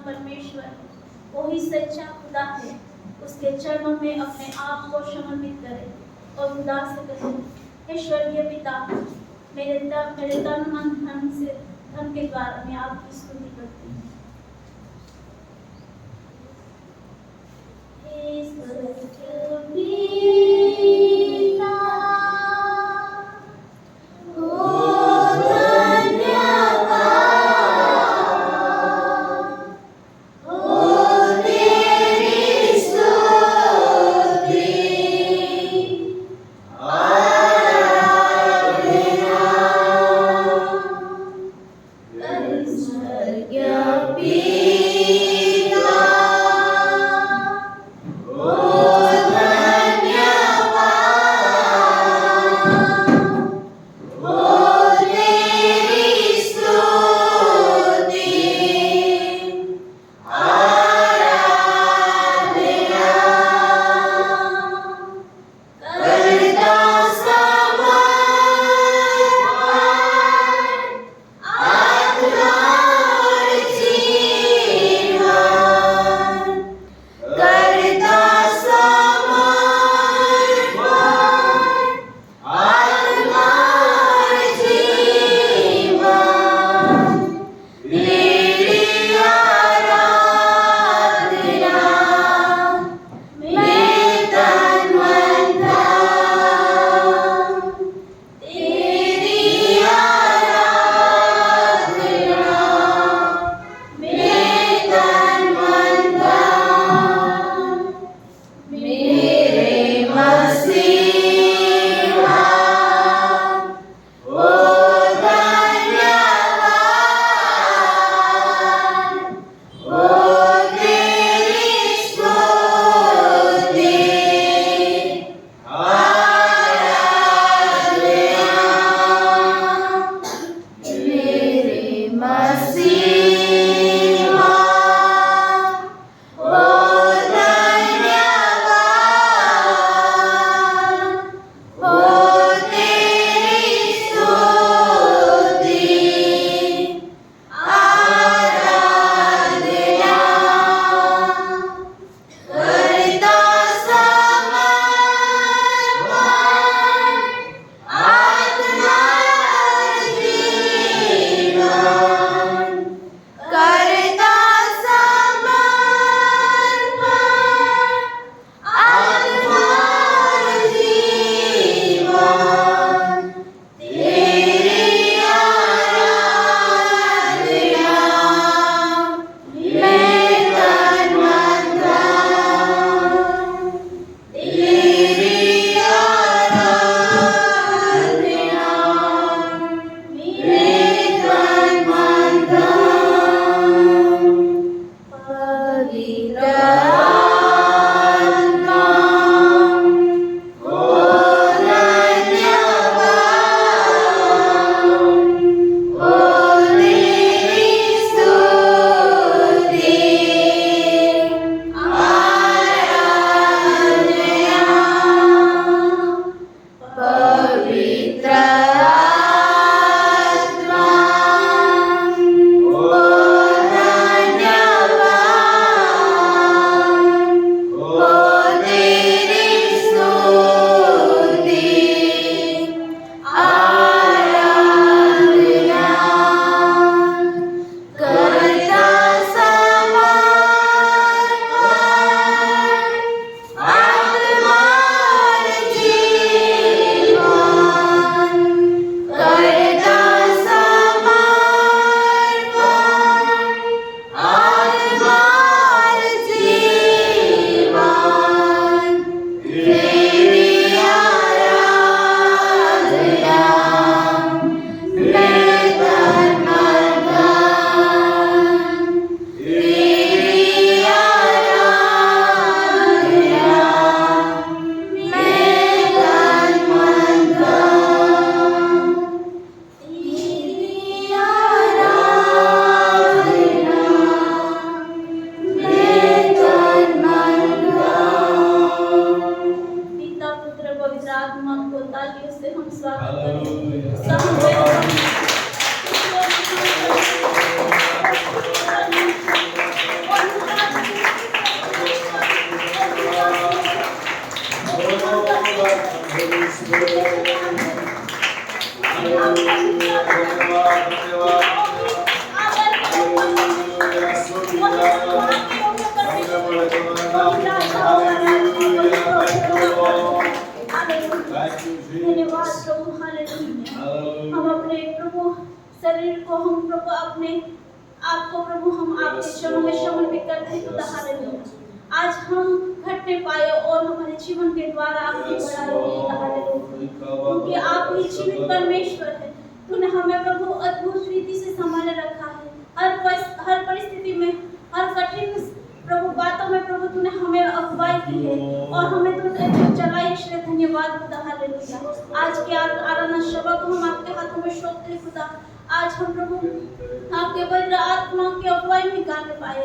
परमेश्वर वही सच्चा खुदा है, उसके चरणों में अपने आप को समर्पित करें और खुदा से करें, हे स्वर्गीय पिता, मेरे तन मन धन के द्वारा मैं आपकी स्तुति करती हूँ। हे स्वर्गीय पिता, स्वर्गीय को हम प्रभु अपने आपको प्रभु हम आपके चरणों में समर्पित करते हैं खुदा हालेलुया। आज हम घट नहीं पाए और हमारे जीवन के द्वारा आपकी बड़ाई होगी खुदा हालेलुया, क्योंकि आप ही जीवित परमेश्वर है। तूने हमें प्रभु अद्भुत रीति से संभाले रखा है। हर परिस्थिति में, हर कठिन प्रभु बातों में प्रभु तूने हमें अगुवाई की है और हमें तूने जो चलाई, इसलिए धन्यवाद खुदा हालेलुया। आज के आराधना सभा को हम आपके हाथों में सौंपते हैं खुदा। आज हम प्रभु आपके पवित्र आत्मा की अगुवाई में गाने पाए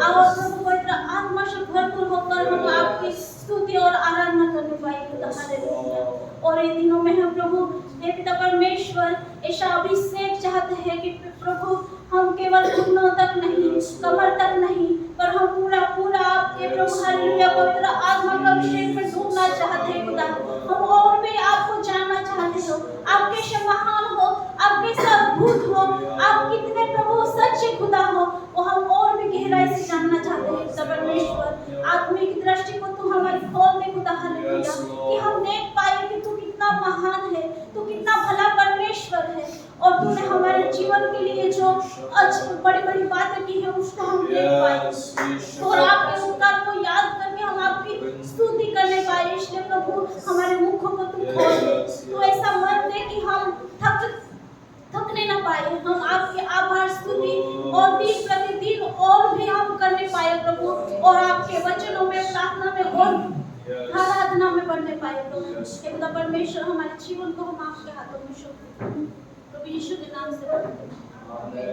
और प्रभु पवित्र आत्मा से भरपूर होकर हम आपकी स्तुति और आराधना करने पाए खुदा हालेलुया। और इन दिनों में हम प्रभु हे पिता परमेश्वर ऐसा अभिषेक चाहते हैं कि प्रभु हम केवल घुटनों तक नहीं, कमर तक नहीं, पर हम पूरा आपके प्रभु हालेलुया पवित्र आत्मा का अभिषेक में डूबना चाहते हैं खुदा। हम और भी आपको जानना चाहते हो, आप कैसे महान हो, आप कैसे अद्भुत हो, आप कितने प्रभु सच्चे खुदा हो, वो हम और भी गहराई से जानना चाहते हैं खुदा परमेश्वर। आत्मिक दृष्टि को तू हमारी खोल दे खुदा हालेलुया, कि हम देख पाए कि तू कितना महान है, तू कितना भला परमेश्वर है और तूने हमारे जीवन के लिए जो बड़ी बातें की है उसको हम देख पाए और आपके उपकार को याद करके हम आपकी स्तुति करने पाए। इसलिए प्रभु हमारे मुखों को तू खोल दे, तो ऐसा मन दे कि हम थकने ना पाए, हम आपके आभार स्तुति और दिन प्रतिदिन और भी हम करने पाए प्रभु, और आपके वचनों में, प्रार्थना में और आराधना में बढ़ने पाए प्रभु। हे खुदा परमेश्वर हमारे जीवन को हम आपके हाथों में सौंपते हैं प्रभु यीशु के नाम से मांगते हैं, आमीन।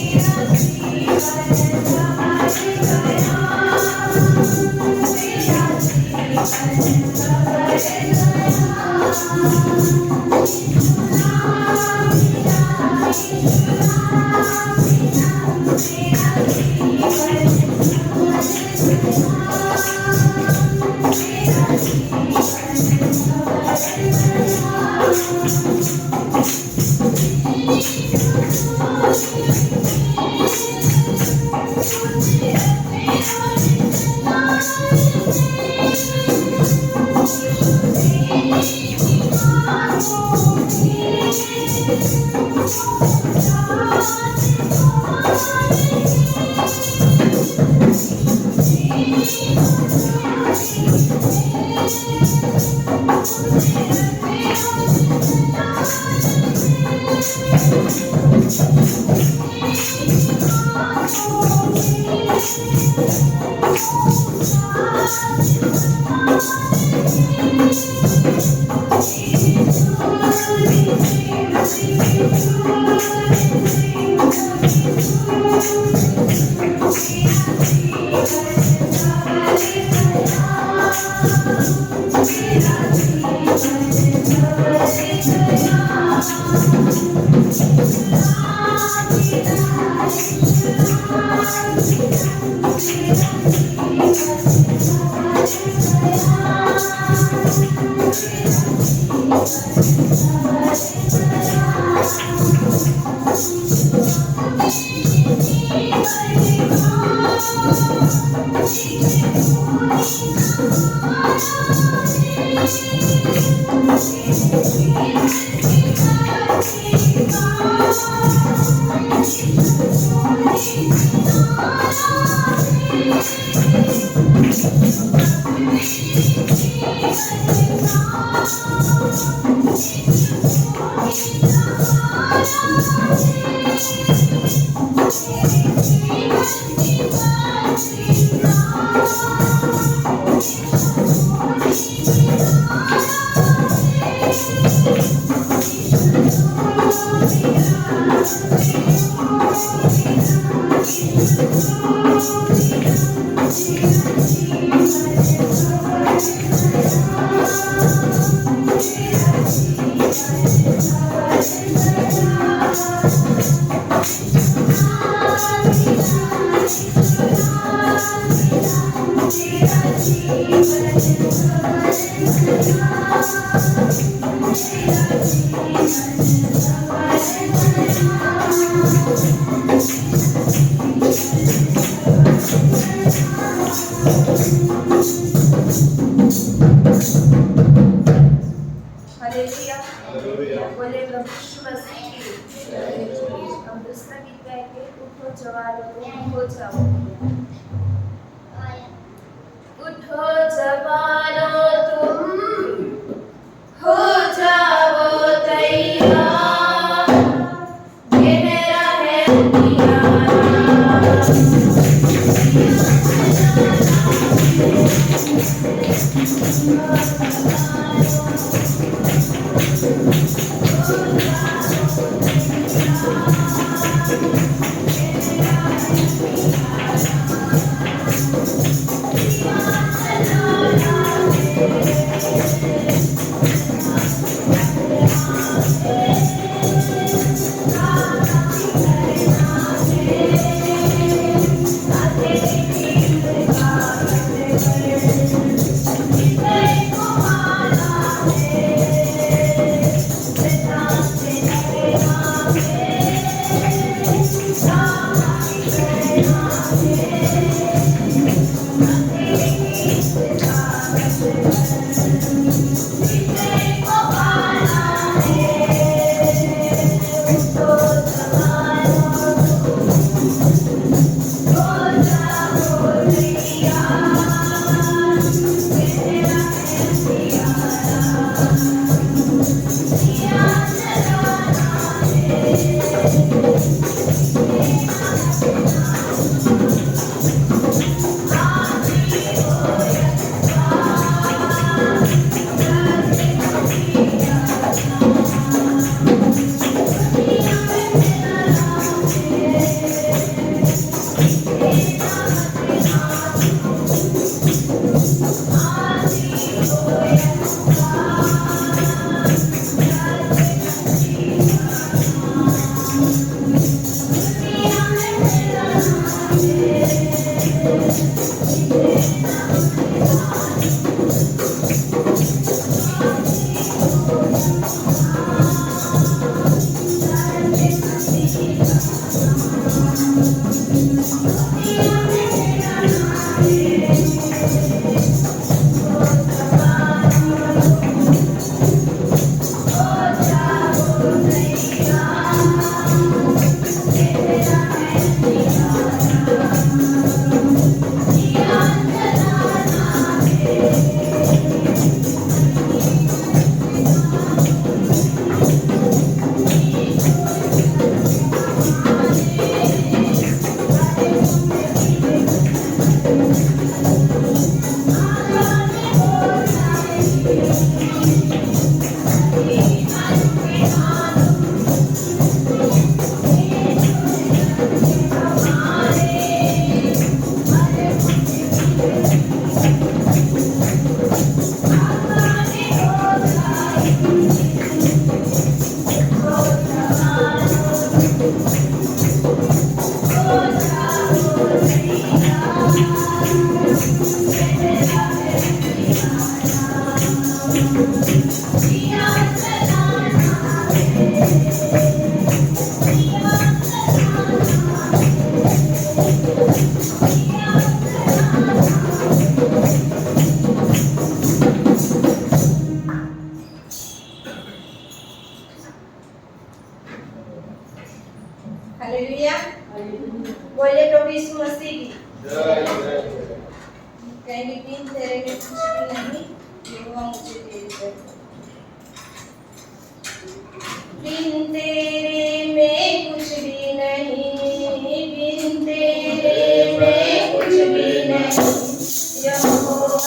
Yeah. बोले प्रभु मसीह की। हम दूसरा गीत गाएंगे, उठो जवानों हो जाओ। उठो जवानों तुम हो जाओ तैयार, गहरा है हालेलुया। बोलिए प्रभु यीशु मसीह की। कहीं भी बिन तेरे में कुछ भी नहीं, यहोवा मुझे दे दे। बिन तेरे में कुछ भी नहीं, बिन तेरे में कुछ भी नहीं, यहोवा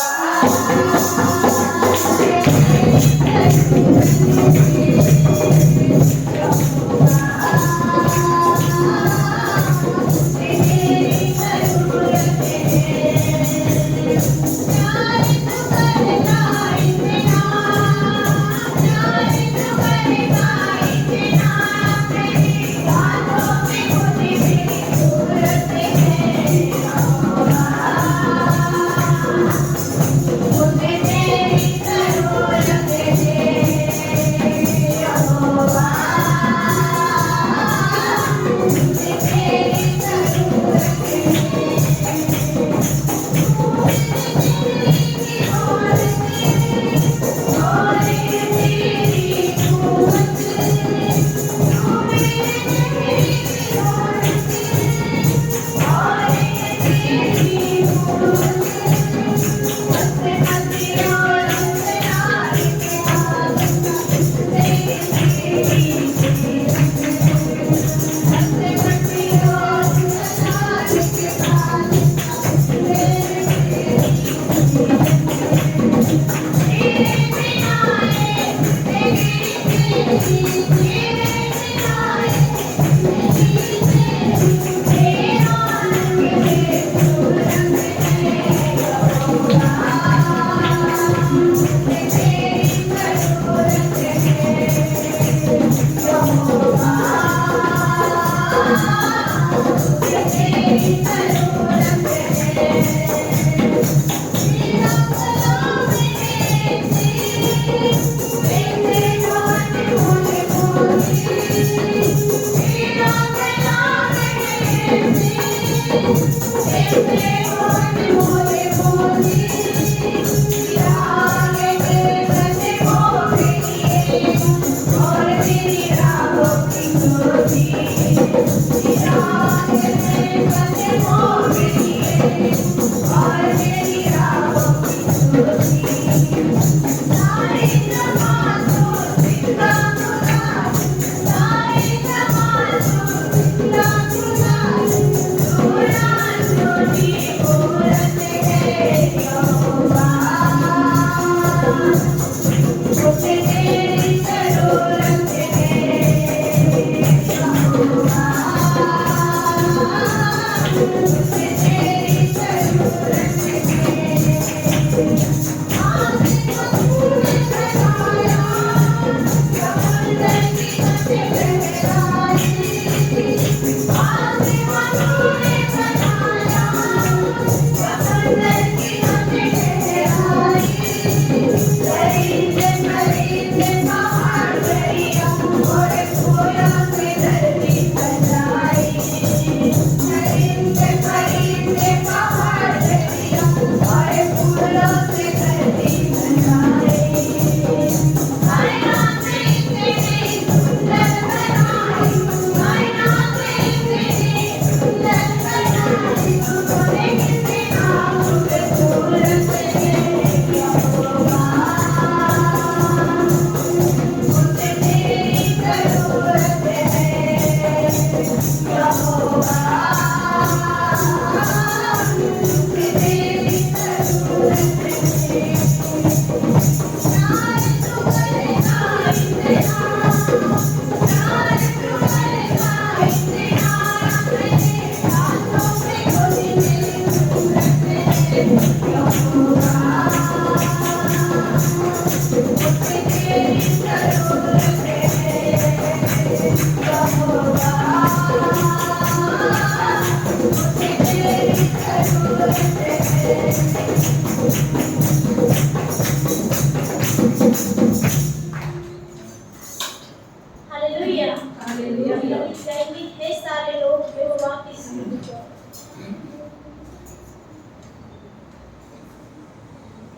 हालेलुया। गाएंगे, हे सारे लोग यहोवा की स्तुति करो।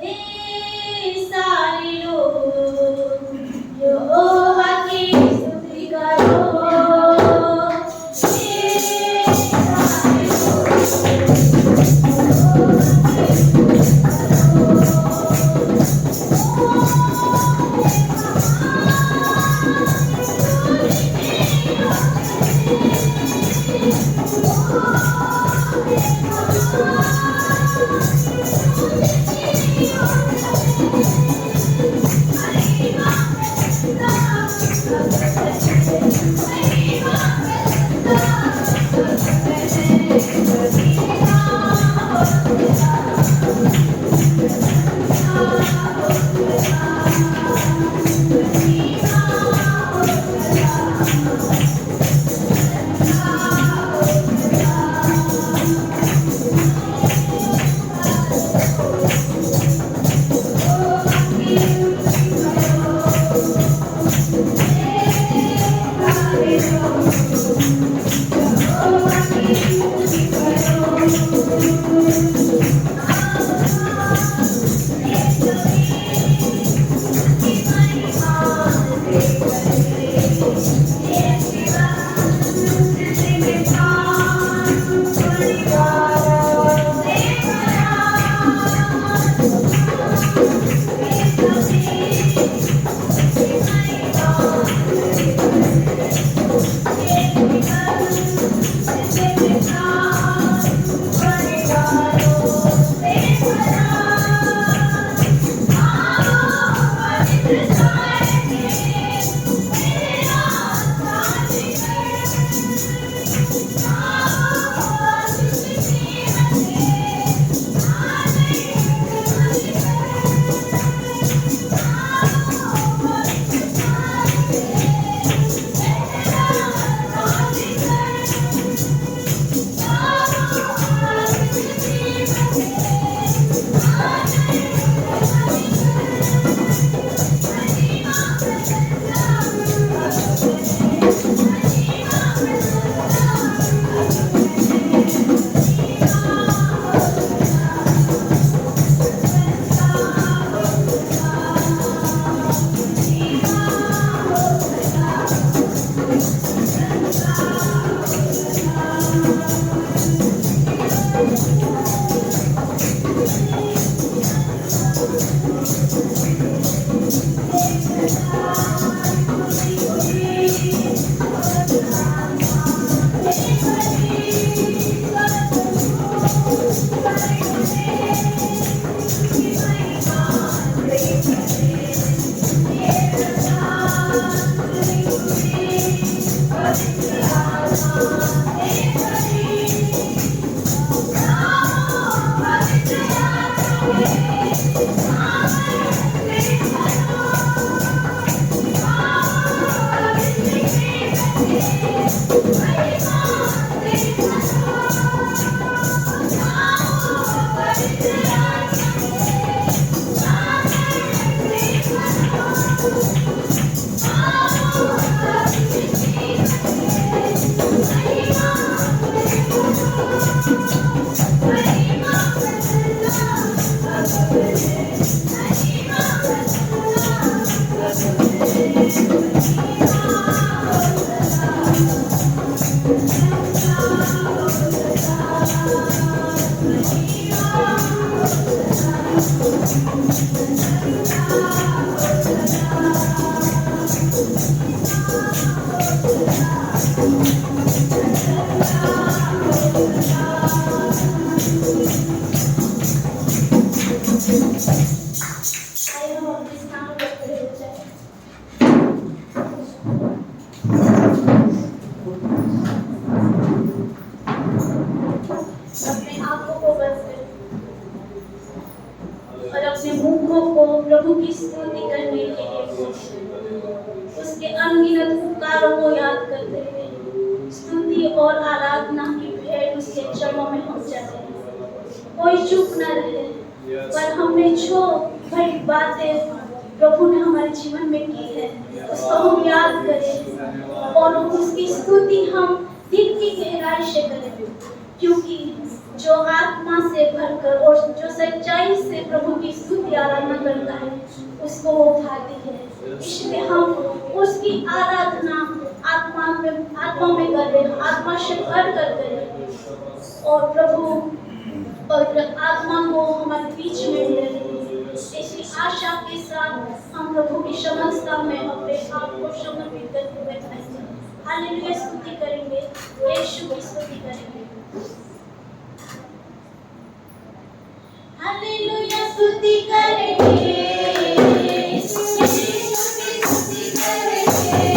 हे सारे लोग यहोवा की स्तुति करो। हे सारे और अपने मुखों को प्रभु की स्तुति करने के लिए खोलें। उसके अनगिनत उपकारों को याद करते हुए स्तुति और आराधना की भेंट उसके चरणों में हम चढ़ाएं। कोई चुप न रहे, पर हमने जो बड़ी बातें प्रभु ने हमारे जीवन में की है उसको हम याद करें और उसकी स्तुति हम दिल की गहराई से करें, क्योंकि जो आत्मा से भरकर और जो सच्चाई से प्रभु की स्तुति आराधना करता है उसको वो भाती है। इसलिए हम उसकी आराधना आत्मा में करें, आत्मा से भर कर करें और प्रभु और आत्मा को हमारे बीच में ले। इसी आशा के साथ हम प्रभु की समझता में अपने आप को समर्पित करके बैठेंगे। हालेलुया स्तुति करेंगे, यीशु की स्तुति करेंगे। हालेलुया स्तुति करेंगे, यीशु की स्तुति करेंगे।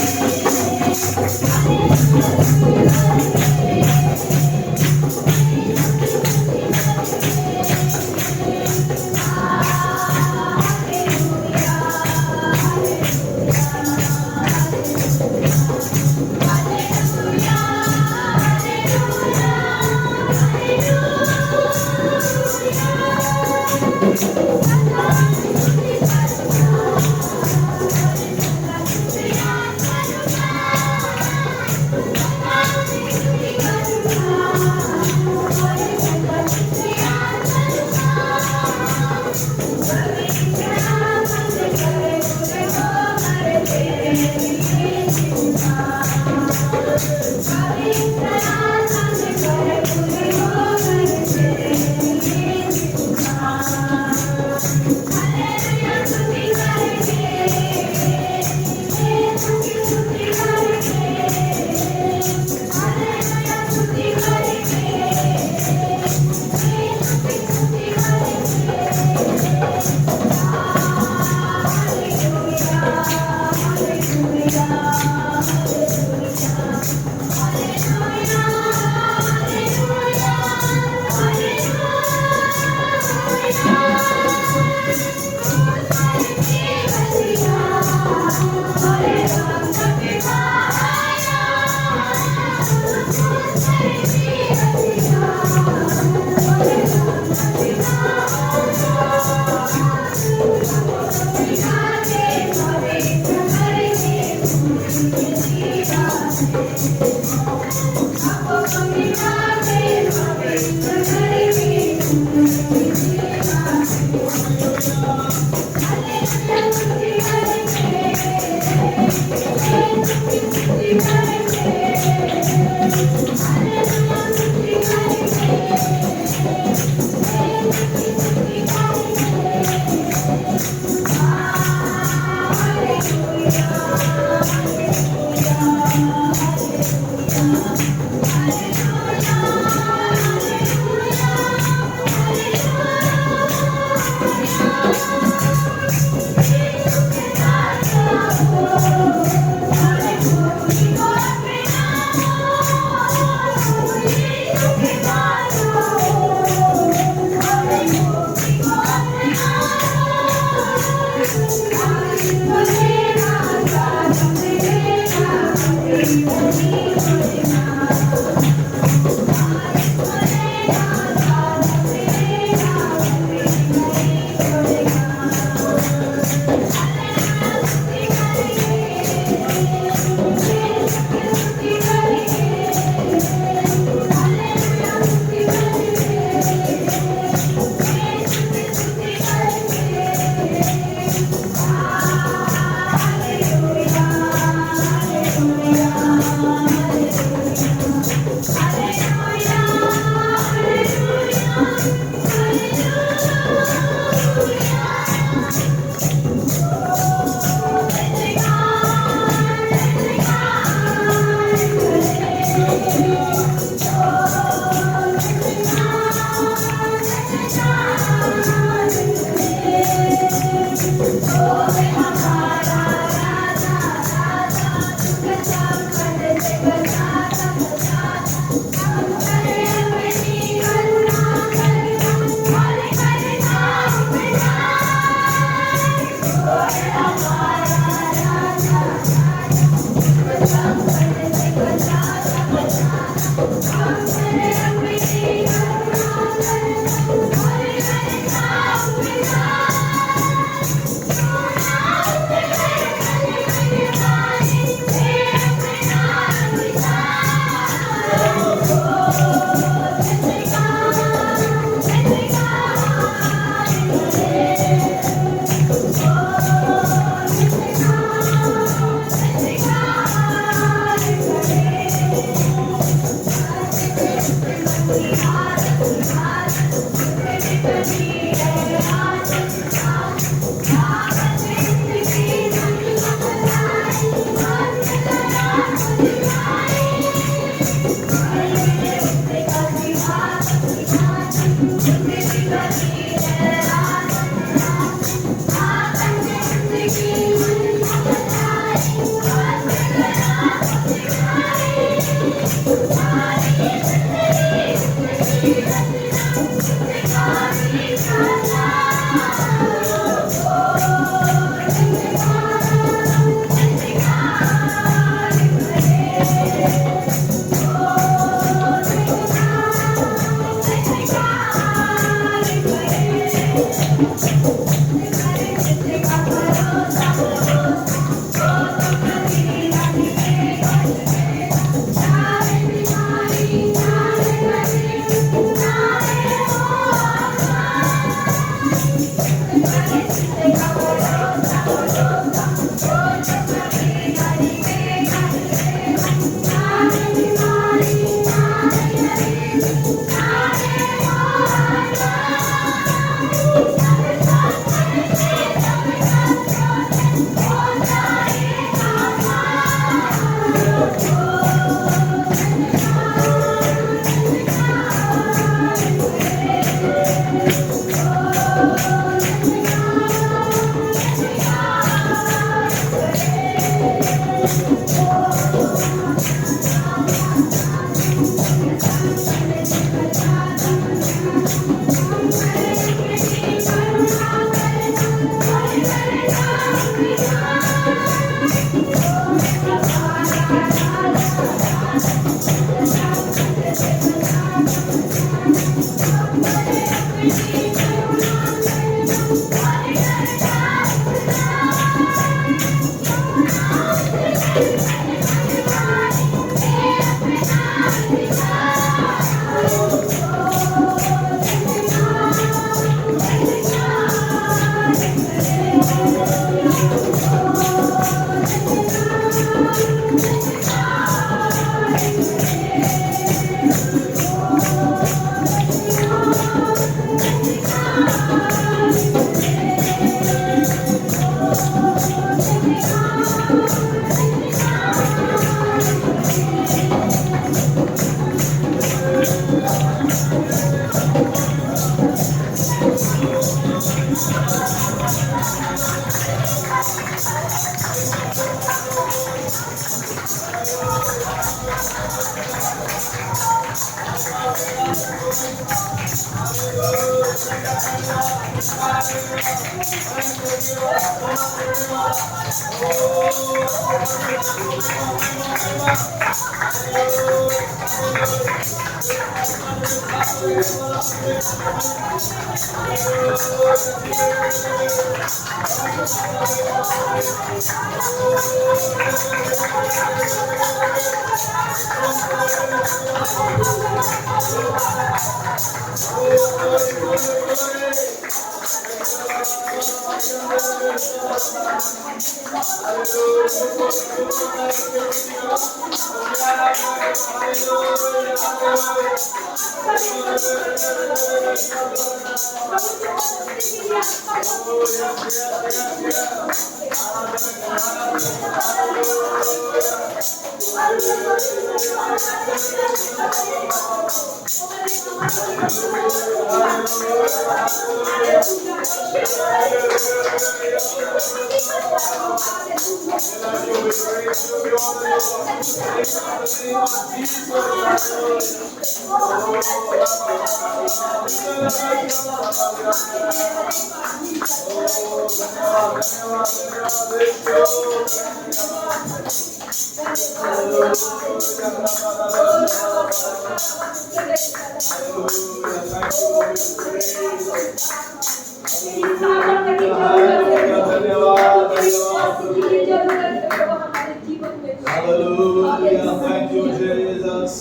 Hallelujah. Thank you, Jesus.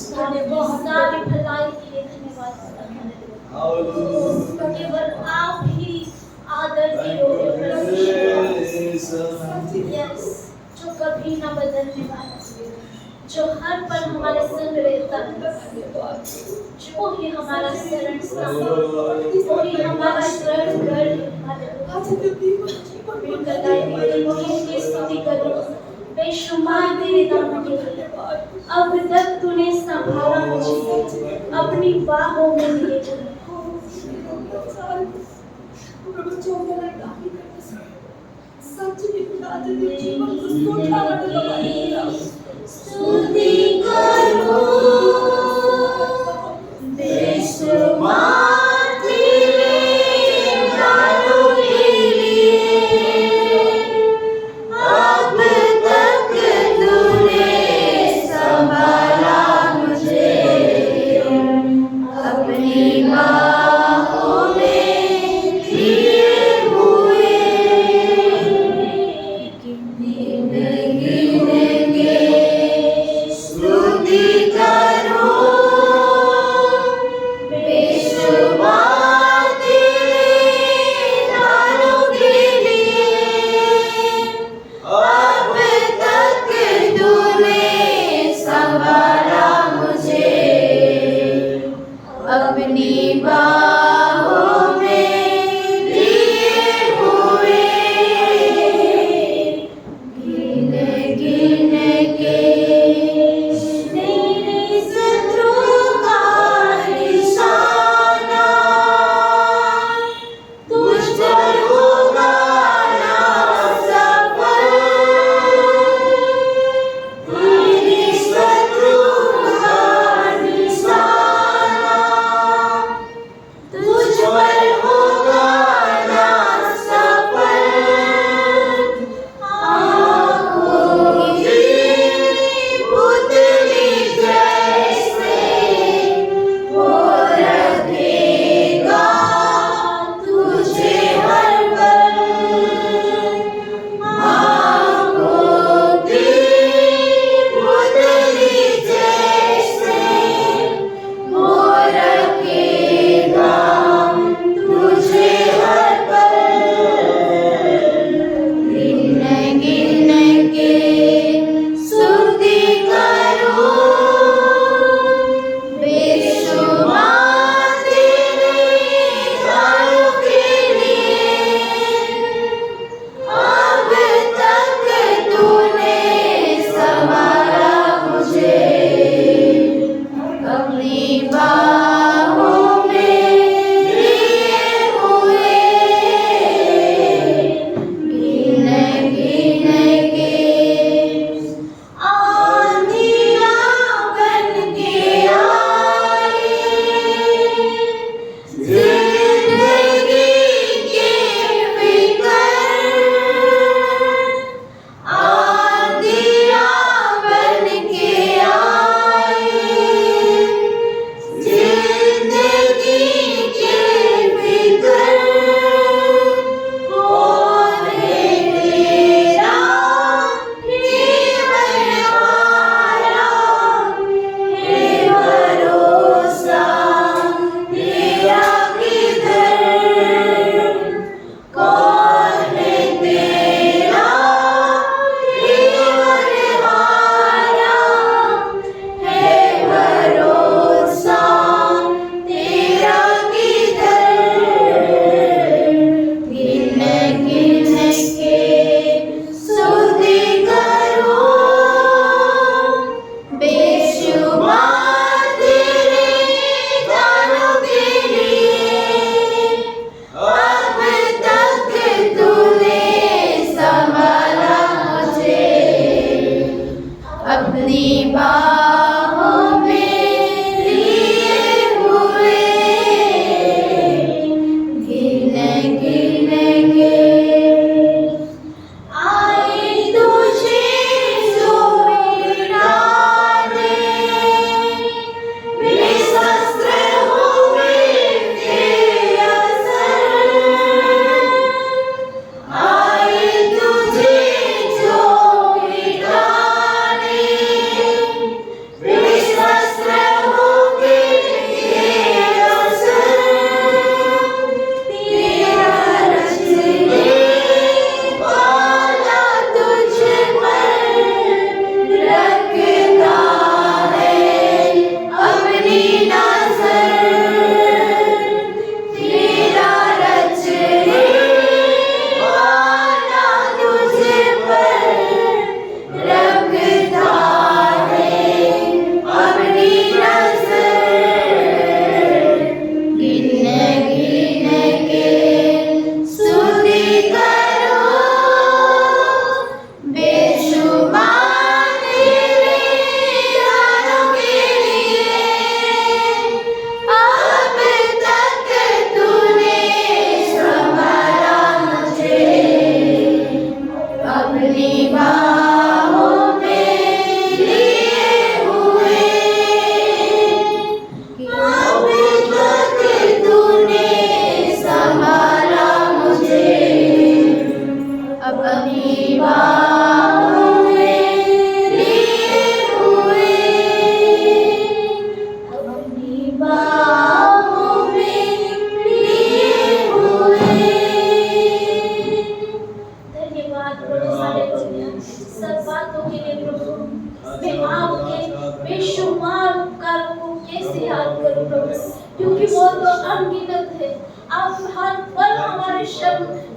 सारी भलाई के लिए धन्यवाद। Hallelujah. केवल आप ही आदर के Thank योग्य you, परमेश्वर। Jesus. Yes, जो कभी न बदलने वाला, जो हर पल हमारे संग रहता है, जो ही हमारा शरण स्थान है, वो ही हमारा शरण गढ़ है। की स्तुति करो, बेशुमार तेरे नाम के लिए। अब तक तूने संभाला मुझे, अपनी बाहों में लिए हुए। स्तुति करो, बेशुमार तेरे नाम के लिए। अब तक तूने संभाला मुझे, अपनी बाहों में लिए हुए। गिन गिन के स्तुति करो,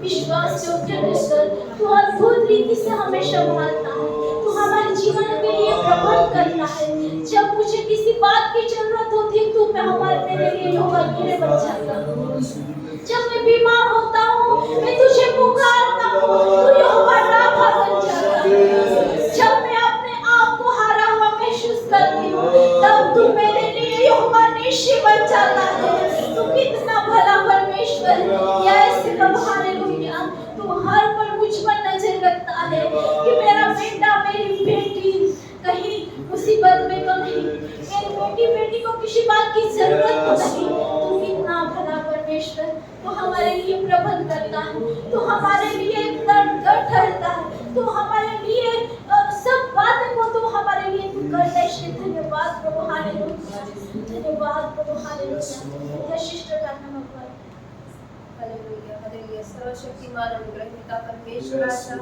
विश्वास योग्य रहकर तू अद्भुत रीति से हमें संभालता है। तू हमारे जीवन के लिए प्रबंध करता है। जब मुझे किसी बात की जरूरत होती है तू मेरे लिए यहोवा गिरे बन जाता है। जब मैं बीमार होता हूँ मैं तुझे पुकारता हूँ, तू यहोवा राफा बन जाता है। जब मैं अपने आप को हारा हुआ महसूस करती हूँ तब तू मेरे लिए यहोवा निशी बन जाता है। तू कितना भला परमेश्वर है। यस प्रभु हालेलुया। तू हर पल मुझ पर नजर रखता है कि मेरा बेटा मेरी बेटी कहीं मुसीबत में तो नहीं, मेरी बेटी को किसी बात की जरूरत तो नहीं। तू कितना भला परमेश्वर, तू हमारे लिए प्रबंध करता है, तू हमारे लिए गढ़ ठहरता है, तू हमारे लिए सब बातें को तू हमारे लिए तू करता है। इसलिए धन्यवाद प्रभु हालेलुया, धन्यवाद प्रभु हालेलुया। यह शिष्ट का नाम है। Hallelujah hallelujah. सर्वशक्तिमान अनुग्रह पिता परमेश्वर आजा,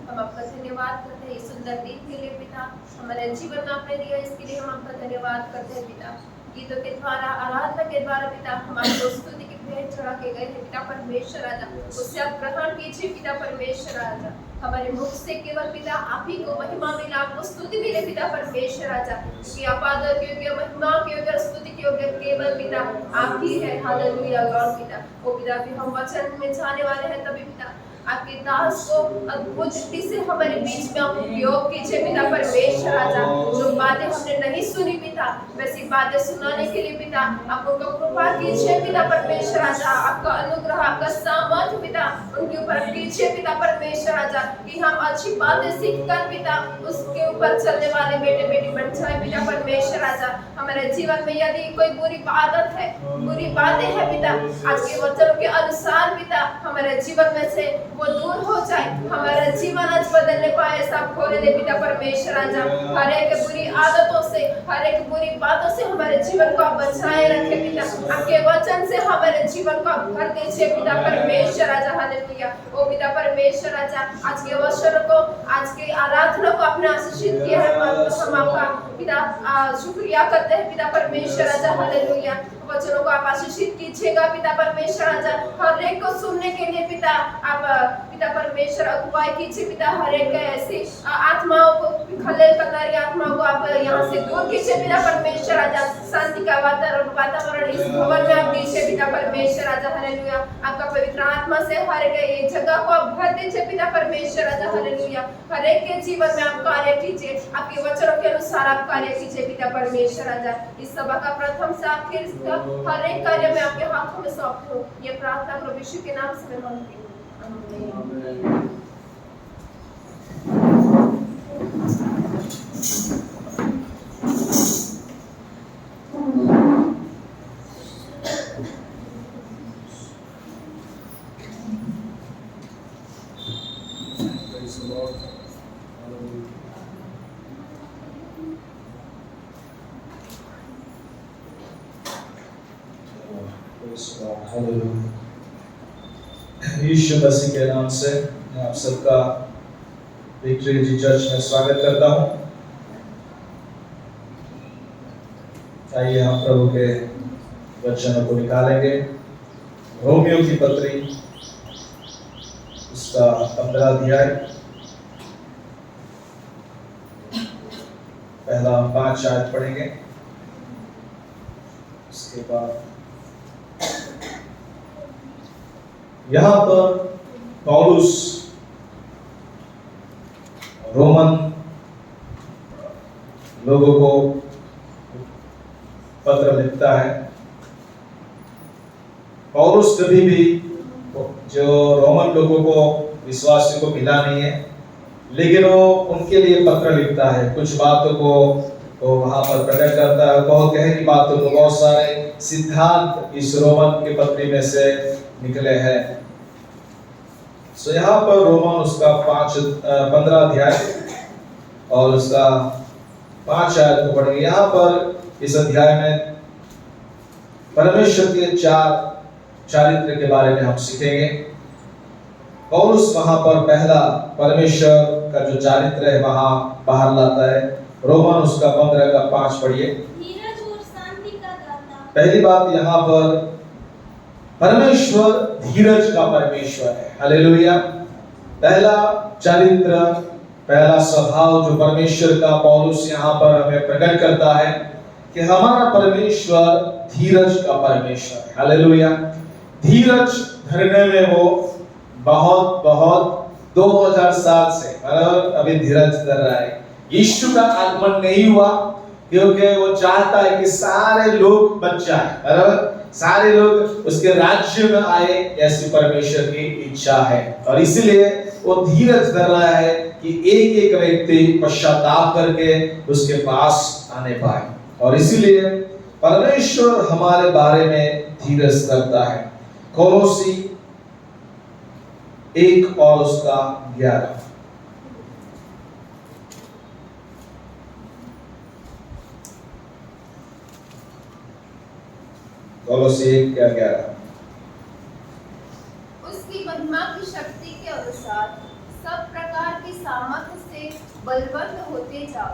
हम आपका धन्यवाद करते हैं इस सुंदर दिन के लिए पिता, हमारे जीवन में आपने दिया इसके लिए हम आपका धन्यवाद करते हैं पिता। गीतों के द्वारा आराधना के द्वारा पिता हमारे स्तुति की भेंट चढ़ा के गए हैं पिता परमेश्वर आजा, उससे आप ग्रहण कीजिए पिता परमेश्वर आजा। हमारे मुख से केवल पिता आप ही को महिमा मिला, आपको स्तुति मिले पिता परमेश्वर आजा, कि आप आदर के योग्य, महिमा के योग्य, स्तुति के योग्य केवल पिता आप ही है। हालेलुया गॉड पिता। ओ पिता भी हम वचन में जाने वाले हैं तभी पिता आपके दास को अद्भुत रीति से हमारे बीच में आप उपयोग कीजिए पिता परमेश्वर आजा। जो बातें हमने नहीं सुनी पिता वैसी बातें सुनाने के लिए पिता आप उनको कृपा कीजिए पिता परमेश्वर आजा। आपका अनुग्रह आपका सामर्थ्य पिता उनके ऊपर कीजिए पिता परमेश्वर आजा, कि हम अच्छी बातें सीख कर पिता उसके ऊपर चलने वाले बेटे बेटी बन जाए पिता परमेश्वर आजा। हमारे जीवन में यदि कोई बुरी आदत है, बुरी बातें हैं पिता, आज के वचनों के अनुसार पिता हमारे जीवन में से वो दूर हो जाए, हमारा जीवन आज बदलने पाए सब खोले दे पिता परमेश्वर आजा। हर एक बुरी आदतों से, हर एक बुरी बातों से हमारे जीवन को आप बचाए रखे पिता, आपके वचन से हमारे जीवन को आप भर दीजिए पिता परमेश्वर आजा। हालेलुया। ओ पिता परमेश्वर आजा, आज के वचन को, आज के आराधना को आपने आशीषित किया है, हम आपका पिता शुक्रिया करते हैं पिता परमेश्वर आजा। हालेलुया। वचनों को आप आशीषित कीजिएगा पिता परमेश्वर आजा। हर एक को सुनने के लिए पिता आप पिता परमेश्वर अगुवाई कीजिए पिता, हर एक ऐसी आत्माओं को, खलेल करनारी आत्माओं को आप यहाँ से दूर कीजिए पिता परमेश्वर आजा। शांति का वातावरण इस भवन में आप दीजिए पिता परमेश्वर आजा। हालेलुया। आपका पवित्र आत्मा से हर एक जगह को आप भर दीजिए पिता परमेश्वर आजा। हालेलुया। हर एक के जीवन में आप कार्य कीजिए, आपके वचनों के अनुसार आप कार्य कीजिए पिता परमेश्वर आजा। इस सभा का प्रथम से आखिर हर एक कार्य में आपके हाथों में सौंपती हूँ, ये प्रार्थना प्रभु यीशु के नाम से मैं मांगती हूँ। आमीन। Praise the Lord. Hallelujah. Praise God. Hallelujah. यीशु मसीह के नाम से मैं आप सबका विक्ट्री जी चर्च में स्वागत करता हूँ। आइए हम प्रभु के वचनों को निकालेंगे। रोमियो की पत्री उसका 15 अध्याय पहला 5 आयत पढ़ेंगे। उसके बाद यहाँ पर पौलुस रोमन लोगों को पत्र लिखता है। पौलुस कभी भी जो रोमन लोगों को, विश्वासियों को मिला नहीं है, लेकिन वो उनके लिए पत्र लिखता है। कुछ बातों को वो वहां पर प्रकट करता है, बहुत गहरी बातों को, बहुत सारे सिद्धांत इस रोमन के पत्री में से निकले हैं। सो यहाँ पर रोमन उसका 15 अध्याय और उसका 5 आयत को पढ़ेंगे। यहाँ पर इस अध्याय में परमेश्वर के 4 चारित्र के बारे में हम सीखेंगे। पौलुस वहां पर पहला परमेश्वर का जो चारित्र है वहां बाहर लाता है। रोमन उसका 15 का 5 पढ़िए। धीरज और शांति का दाता। पहली बात यहाँ पर परमेश्वर धीरज का परमेश्वर है। हालेलुया। पहला चरित्र, पहला स्वभाव जो परमेश्वर का पौलुस यहाँ पर हमें प्रकट करता है कि हमारा परमेश्वर धीरज का परमेश्वर है। हालेलुया। धीरज धरने में वो बहुत 2000 साल से अभी धीरज धर रहा है। यीशु का आगमन नहीं हुआ क्योंकि वो चाहता है कि सारे लोग बच जाए, बराबर, सारे लोग उसके राज्य में आए, ऐसी परमेश्वर की इच्छा है। और इसीलिए वो धीरज धर रहा है कि एक एक व्यक्ति पश्चाताप करके उसके पास आने पाए। और इसीलिए परमेश्वर हमारे बारे में धीरज धरता है। कोलोसी 1 और उसका 11। कोलोसी 1 का 11। उसकी महिमा की शक्ति के अनुसार सब प्रकार की सामर्थ्य से बलवन्त होते जाओ,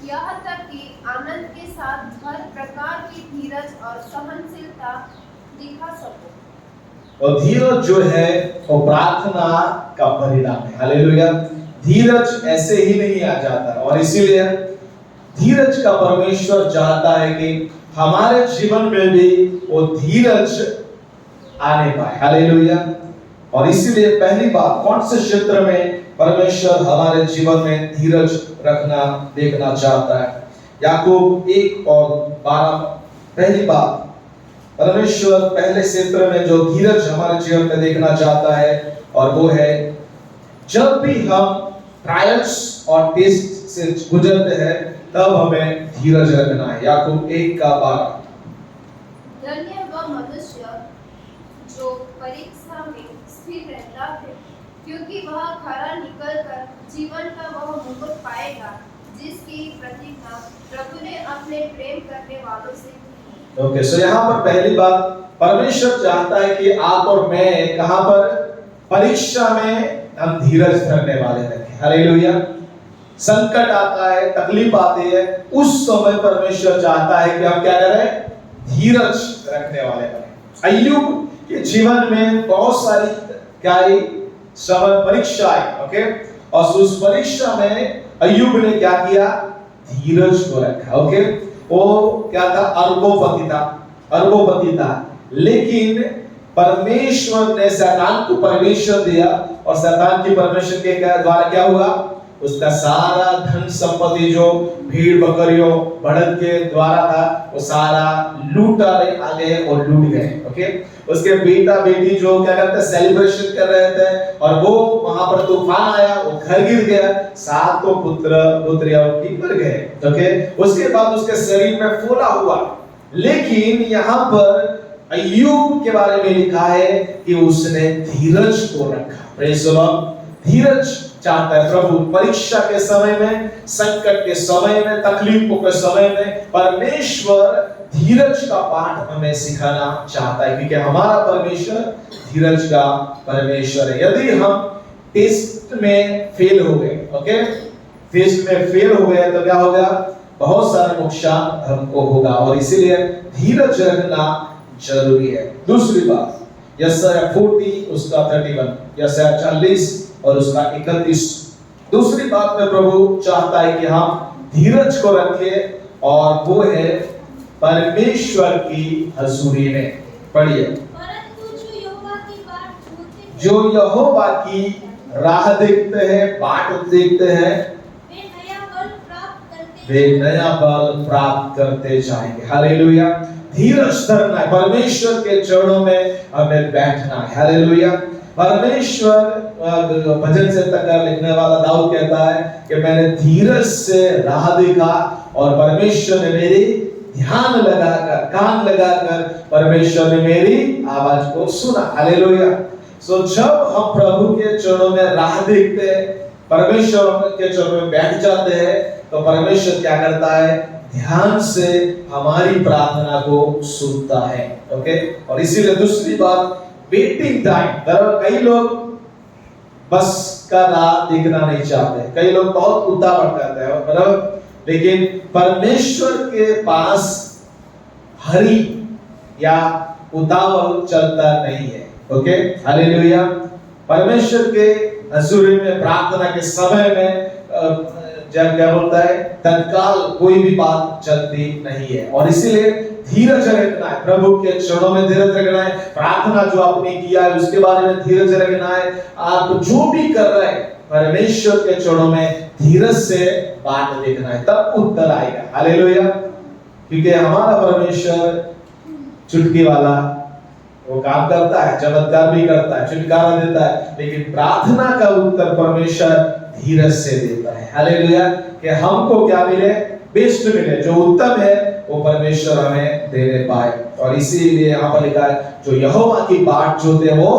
यहाँ तक कि आनंद के साथ हर प्रकार की धीरज और सहनशीलता दिखा सको। और धीरज जो है वो प्रार्थना का परिणाम है। हालेलुया। धीरज ऐसे ही नहीं आ जाता, और इसीलिए धीरज का परमेश्वर चाहता है कि हमारे जीवन में भी वो धीरज आने पाए। हालेलुया। और इसीलिए पहली बात, कौन से क्षेत्र में परमेश्वर हमारे जीवन में धीरज रखना देखना चाहता है? याकूब 1 और 12। पहली बात, परमेश्वर पहले क्षेत्र में जो धीरज हमारे जीवन में देखना चाहता है, और वो है जब भी हम ट्रायल्स और टेस्ट से गुजरते हैं तब हमें धीरज रखना है। याकूब 1 का 12। धन्य वह मनुष्य जो परीक्षा में स्थिर रहता है, क्योंकि वह खरा निकलकर जीवन का वह मुकुट पाएगा जिसकी प्रतिज्ञा प्रभु ने अपने प्रेम करने वालों से की। ओके, सो यहाँ पर पहली बात, परमेश्वर चाहता है कि आप और मैं कहां पर? परीक्षा में हम धीरज धरने वाले रखें। हालेलुया। संकट आता है, तकलीफ आती है, उस समय परमेश्वर चाहता है कि हम क्या करें? धीरज रखने वाले बने। अय्यूब के जीवन में बहुत सारी क्या समय परीक्षाएं, ओके, और उस परीक्षा में अय्यूब ने क्या किया? धीरज को रखा। ओके, वो क्या था? अरबोपति था, लेकिन परमेश्वर ने शैतान को परमेश्वर दिया, और शैतान की परमेश्वर के द्वारा क्या हुआ? उसका सारा धन संपत्ति जो भीड़ बकरियों बढ़त के द्वारा था वो सारा लूटा आ गए और लूट गए। ओके, उसके बेटा बेटी जो क्या करते सेलिब्रेशन कर रहे थे, और वो वहां पर तूफान आया, वो घर गिर गया, 7 पुत्र पुत्रियां उनकी मर गए। ओके, उसके बाद उसके शरीर में फूला हुआ। लेकिन यहाँ पर अय्यूब के बारे में लिखा है कि उसने धीरज को रखा। Praise the Lord. धीरज चाहता है प्रभु परीक्षा के समय में, संकट के समय में, तकलीफों के समय में परमेश्वर धीरज का पाठ हमें सिखाना चाहता है, क्योंकि हमारा परमेश्वर धीरज का परमेश्वर है। यदि हम टेस्ट में फेल हो गए, ओके, टेस्ट में फेल हो गए तो क्या होगा? बहुत सारा नुकसान हमको होगा, और इसीलिए धीरज रखना जरूरी है। दूसरी बात, यशायाह 40 उसका 31, यशायाह 40 और उसका 31। दूसरी बात में प्रभु चाहता है कि हम धीरज को रखें, और वो है परमेश्वर की हजूरी में। पढ़िए, जो यहोवा की राह देखते हैं, बाट देखते हैं, वे नया बल प्राप्त करते जाएंगे। हालेलुया। धीरज धरना है, परमेश्वर के चरणों में हमें बैठना है। हालेलुया। परमेश्वर भजन से तक लिखने वाला दाऊद कहता है कि मैंने धीरज से राह देखा, और परमेश्वर ने मेरी ध्यान लगाकर, कान लगाकर परमेश्वर ने मेरी आवाज को सुना। हालेलुया। सो जब हम प्रभु के चरणों में राह देखते हैं, परमेश्वर के चरणों में बैठ जाते हैं, तो परमेश्वर क्या करता है? ध्यान से हमारी प्रार्थना को सुनता है। ओके, और इसीलिए दूसरी बात, वेटिंग टाइम। कई लोग बस का राह देखना नहीं चाहते, कई लोग बहुत उतावल करते हैं, बराबर, लेकिन परमेश्वर के पास हरी या उतावल चलता नहीं है। Okay, hallelujah. परमेश्वर के हजूरी में प्रार्थना के समय में जब क्या बोलता है, तत्काल कोई भी बात चलती नहीं है, और इसीलिए धीरज रखना है, प्रभु के चरणों में धीरज रखना है। प्रार्थना जो आपने किया है उसके बारे में धीरज रखना है। आप जो भी कर रहे हैं परमेश्वर के चरणों में धीरज से बात देखना है, तब उत्तर आएगा। हालेलुया। क्योंकि हमारा परमेश्वर चुटकी वाला, वो काम करता है, चमत्कार भी करता है, छुटकारा देता है, लेकिन प्रार्थना का उत्तर परमेश्वर धीरज से देता है। हालेलुया। कि हमको क्या मिले, बेस्ट मिले, जो उत्तम है वो परमेश्वर हमें देने पाए। और इसीलिए यहाँ पर लिखा है, जो यहोवा की बाट जोते वो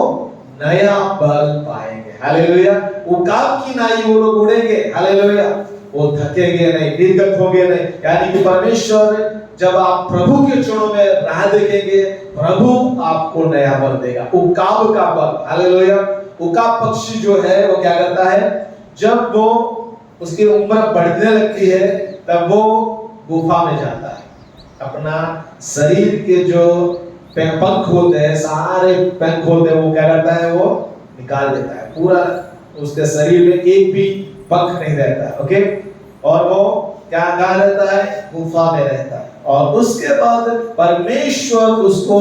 नया बल पाएंगे। हालेलुया। उकाब की नाई वो लोग उड़ेंगे। हालेलुया। वो थकेंगे नहीं, निर्गत होंगे नहीं। यानी कि परमेश्वर, जब आप प्रभु के चरणों में राह देखेंगे, प्रभु आपको नया बल देगा, उकाब का बल। हालेलुया। उकाब पक्षी जो है वो क्या करता है, जब वो उसकी उम्र बढ़ने लगती है तब वो गुफा में जाता है, अपना शरीर के जो पंख होते हैं, सारे पंख होते हैं, वो क्या करता है, वो निकाल देता है, पूरा उसके शरीर में एक भी पंख नहीं रहता। ओके, और वो क्या कहाँ रहता है, गुफा में रहता है। और उसके बाद परमेश्वर उसको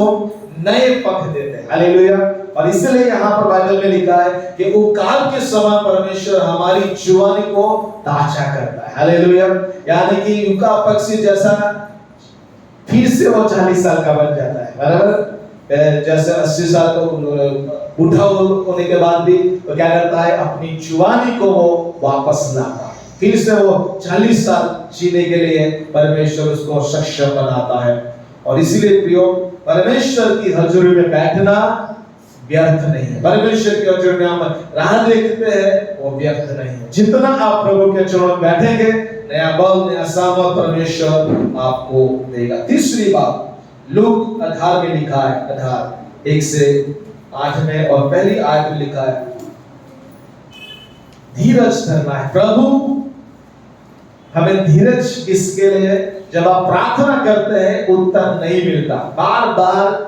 नए पंख देते हैं। हालेलुया। और इसलिए यहाँ पर बाइबल में लिखा है कि उकाब के समान परमेश्वर हमारी जुबानी को ताजा करता है। हालेलुया। यानी कि उकाब पक्षी जैसा फिर से वो 40 साल का बन जाता है, बराबर। जैसे 80 साल को बूढ़ा होने के बाद भी वो क्या करता है, अपनी जुबानी को वो वापस लाता है, फिर से वो 40 साल जीने के लिए परमेश्वर उसको सक्षम बनाता है। और इसीलिए प्रियो, परमेश्वर की हजूरी में बैठना व्यर्थ नहीं है। परमेश्वर की हजूरी में हम राह देखते हैं, वो व्यर्थ नहीं है। जितना आप प्रभु के चरणों में बैठेंगे, नया बल, नया सामर्थ परमेश्वर आपको देगा। तीसरी बात लूक 18 में लिखा है, 18 1 से 8 में, और पहली आयत में लिखा है, धीरज धरना है। प्रभु हमें धीरज इसके लिए, जब आप प्रार्थना करते हैं उत्तर नहीं मिलता, बार बार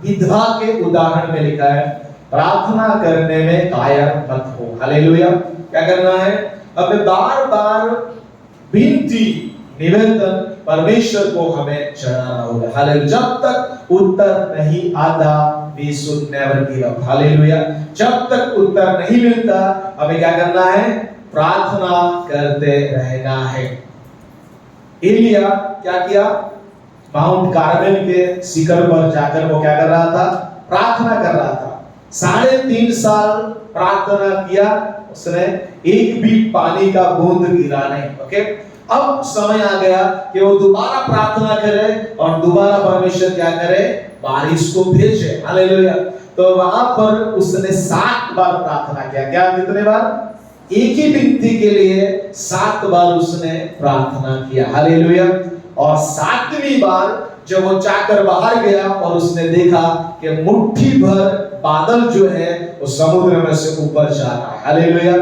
विधवा के उदाहरण में लिखा है, प्रार्थना करने में कायर मत हो। हालेलुया। क्या करना है, हमें बार बार विनती, निवेदन परमेश्वर को हमें चढ़ाना होगा। हालेलुया। जब तक उत्तर नहीं आता, we should never give up। Hallelujah. जब तक उत्तर नहीं मिलता, हमें क्या करना है, प्रार्थना करते रहना है। एलिया क्या किया, माउंट कार्मेल के शिखर पर जाकर वो क्या कर रहा था, प्रार्थना कर रहा था। 3.5 साल प्रार्थना किया उसने, एक भी पानी का बूंद गिरा नहीं। ओके, अब समय आ गया कि वो दोबारा प्रार्थना करे और दोबारा परमेश्वर क्या करे, बारिश को भेजे। हालेलुया। तो वहां पर उसने 7 बार प्रार्थना किया। क्या, कितने बार, एक ही विनती के लिए 7 बार उसने प्रार्थना किया। हालेलुया। और 7वीं बार जब वो जाकर बाहर गया और उसने देखा कि मुट्ठी भर बादल जो है वो समुद्र में से ऊपर जा रहा है। हालेलुया।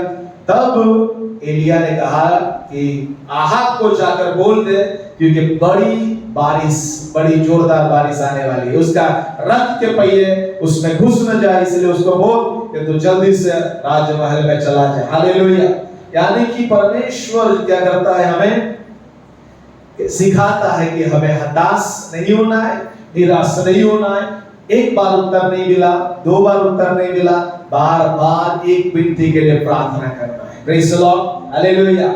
तब एलिया ने कहा कि आहाब को जाकर बोल दे, क्योंकि बड़ी बारिश, बड़ी जोरदार बारिश आने वाली है, उसका रथ के पहिए उसमें घुस न जाए, इसलिए उसको बोल कि तू जल्दी से राजमहल में चला जाए। हालेलुया। यानी कि परमेश्वर क्या करता है, हमें सिखाता है कि हमें हताश नहीं होना है, निराश नहीं होना है। एक बार उत्तर नहीं मिला, 2 बार उत्तर नहीं मिला, बार बार एक विनती के लिए प्रार्थना करना है। Praise the Lord. हालेलुया।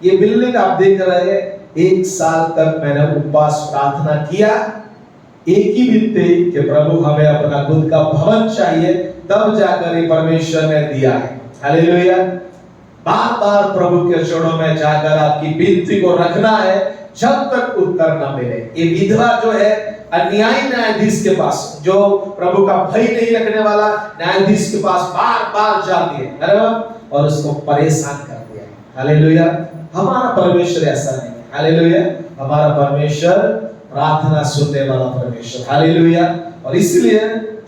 ये बिल्डिंग आप देख रहे हैं, 1 साल तक मैंने उपवास प्रार्थना किया, एक ही विनती कि प्रभु हमें अपना खुद का भवन चाहिए, तब जाकर ये परमेश्वर ने दिया है। हालेलुया। बार बार प्रभु के चरणों में जाकर आपकी विनती को रखना है जब तक उत्तर न मिले। ये विधवा जो है अन्यायी न्यायाधीश के पास, जो प्रभु का भय नहीं रखने वाला न्यायाधीश के पास बार बार जाती है और उसको परेशान कर दिया। हालेलुया। हमारा परमेश्वर ऐसा नहीं है। हालेलुया। हमारा परमेश्वर प्रार्थना सुनने वाला परमेश्वर। हालेलुया। और इसलिए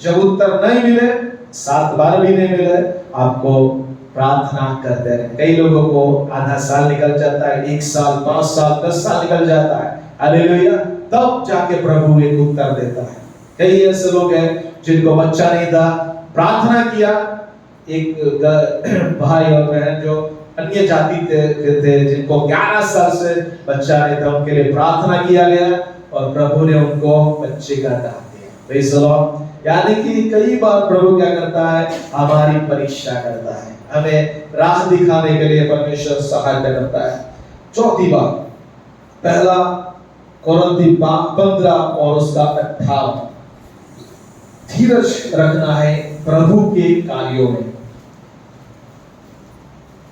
जब उत्तर नहीं मिले, 7 बार भी नहीं मिले, आपको प्रार्थना करते रहे। कई लोगों को आधा साल निकल जाता है, 1 साल, 5 साल, 10 साल निकल जाता है। हालेलुया। तब जाके प्रभु एक उत्तर देता है। कई ऐसे लोग हैं जिनको बच्चा नहीं था, प्रार्थना किया। एक भाई और बहन जो अन्य जाति थे जिनको 11 साल से बच्चा नहीं था, उनके लिए प्रार्थना किया गया और प्रभु ने उनको बच्चे का दान दिया। Praise the Lord. यानी कि कई बार प्रभु क्या करता है, हमारी परीक्षा करता है, हमें राह दिखाने के लिए परमेश्वर सहायता करता है। चौथी बात, पहला कोरिन्थी 15 और उसका 18, धीरज रखना है प्रभु के कार्यों में।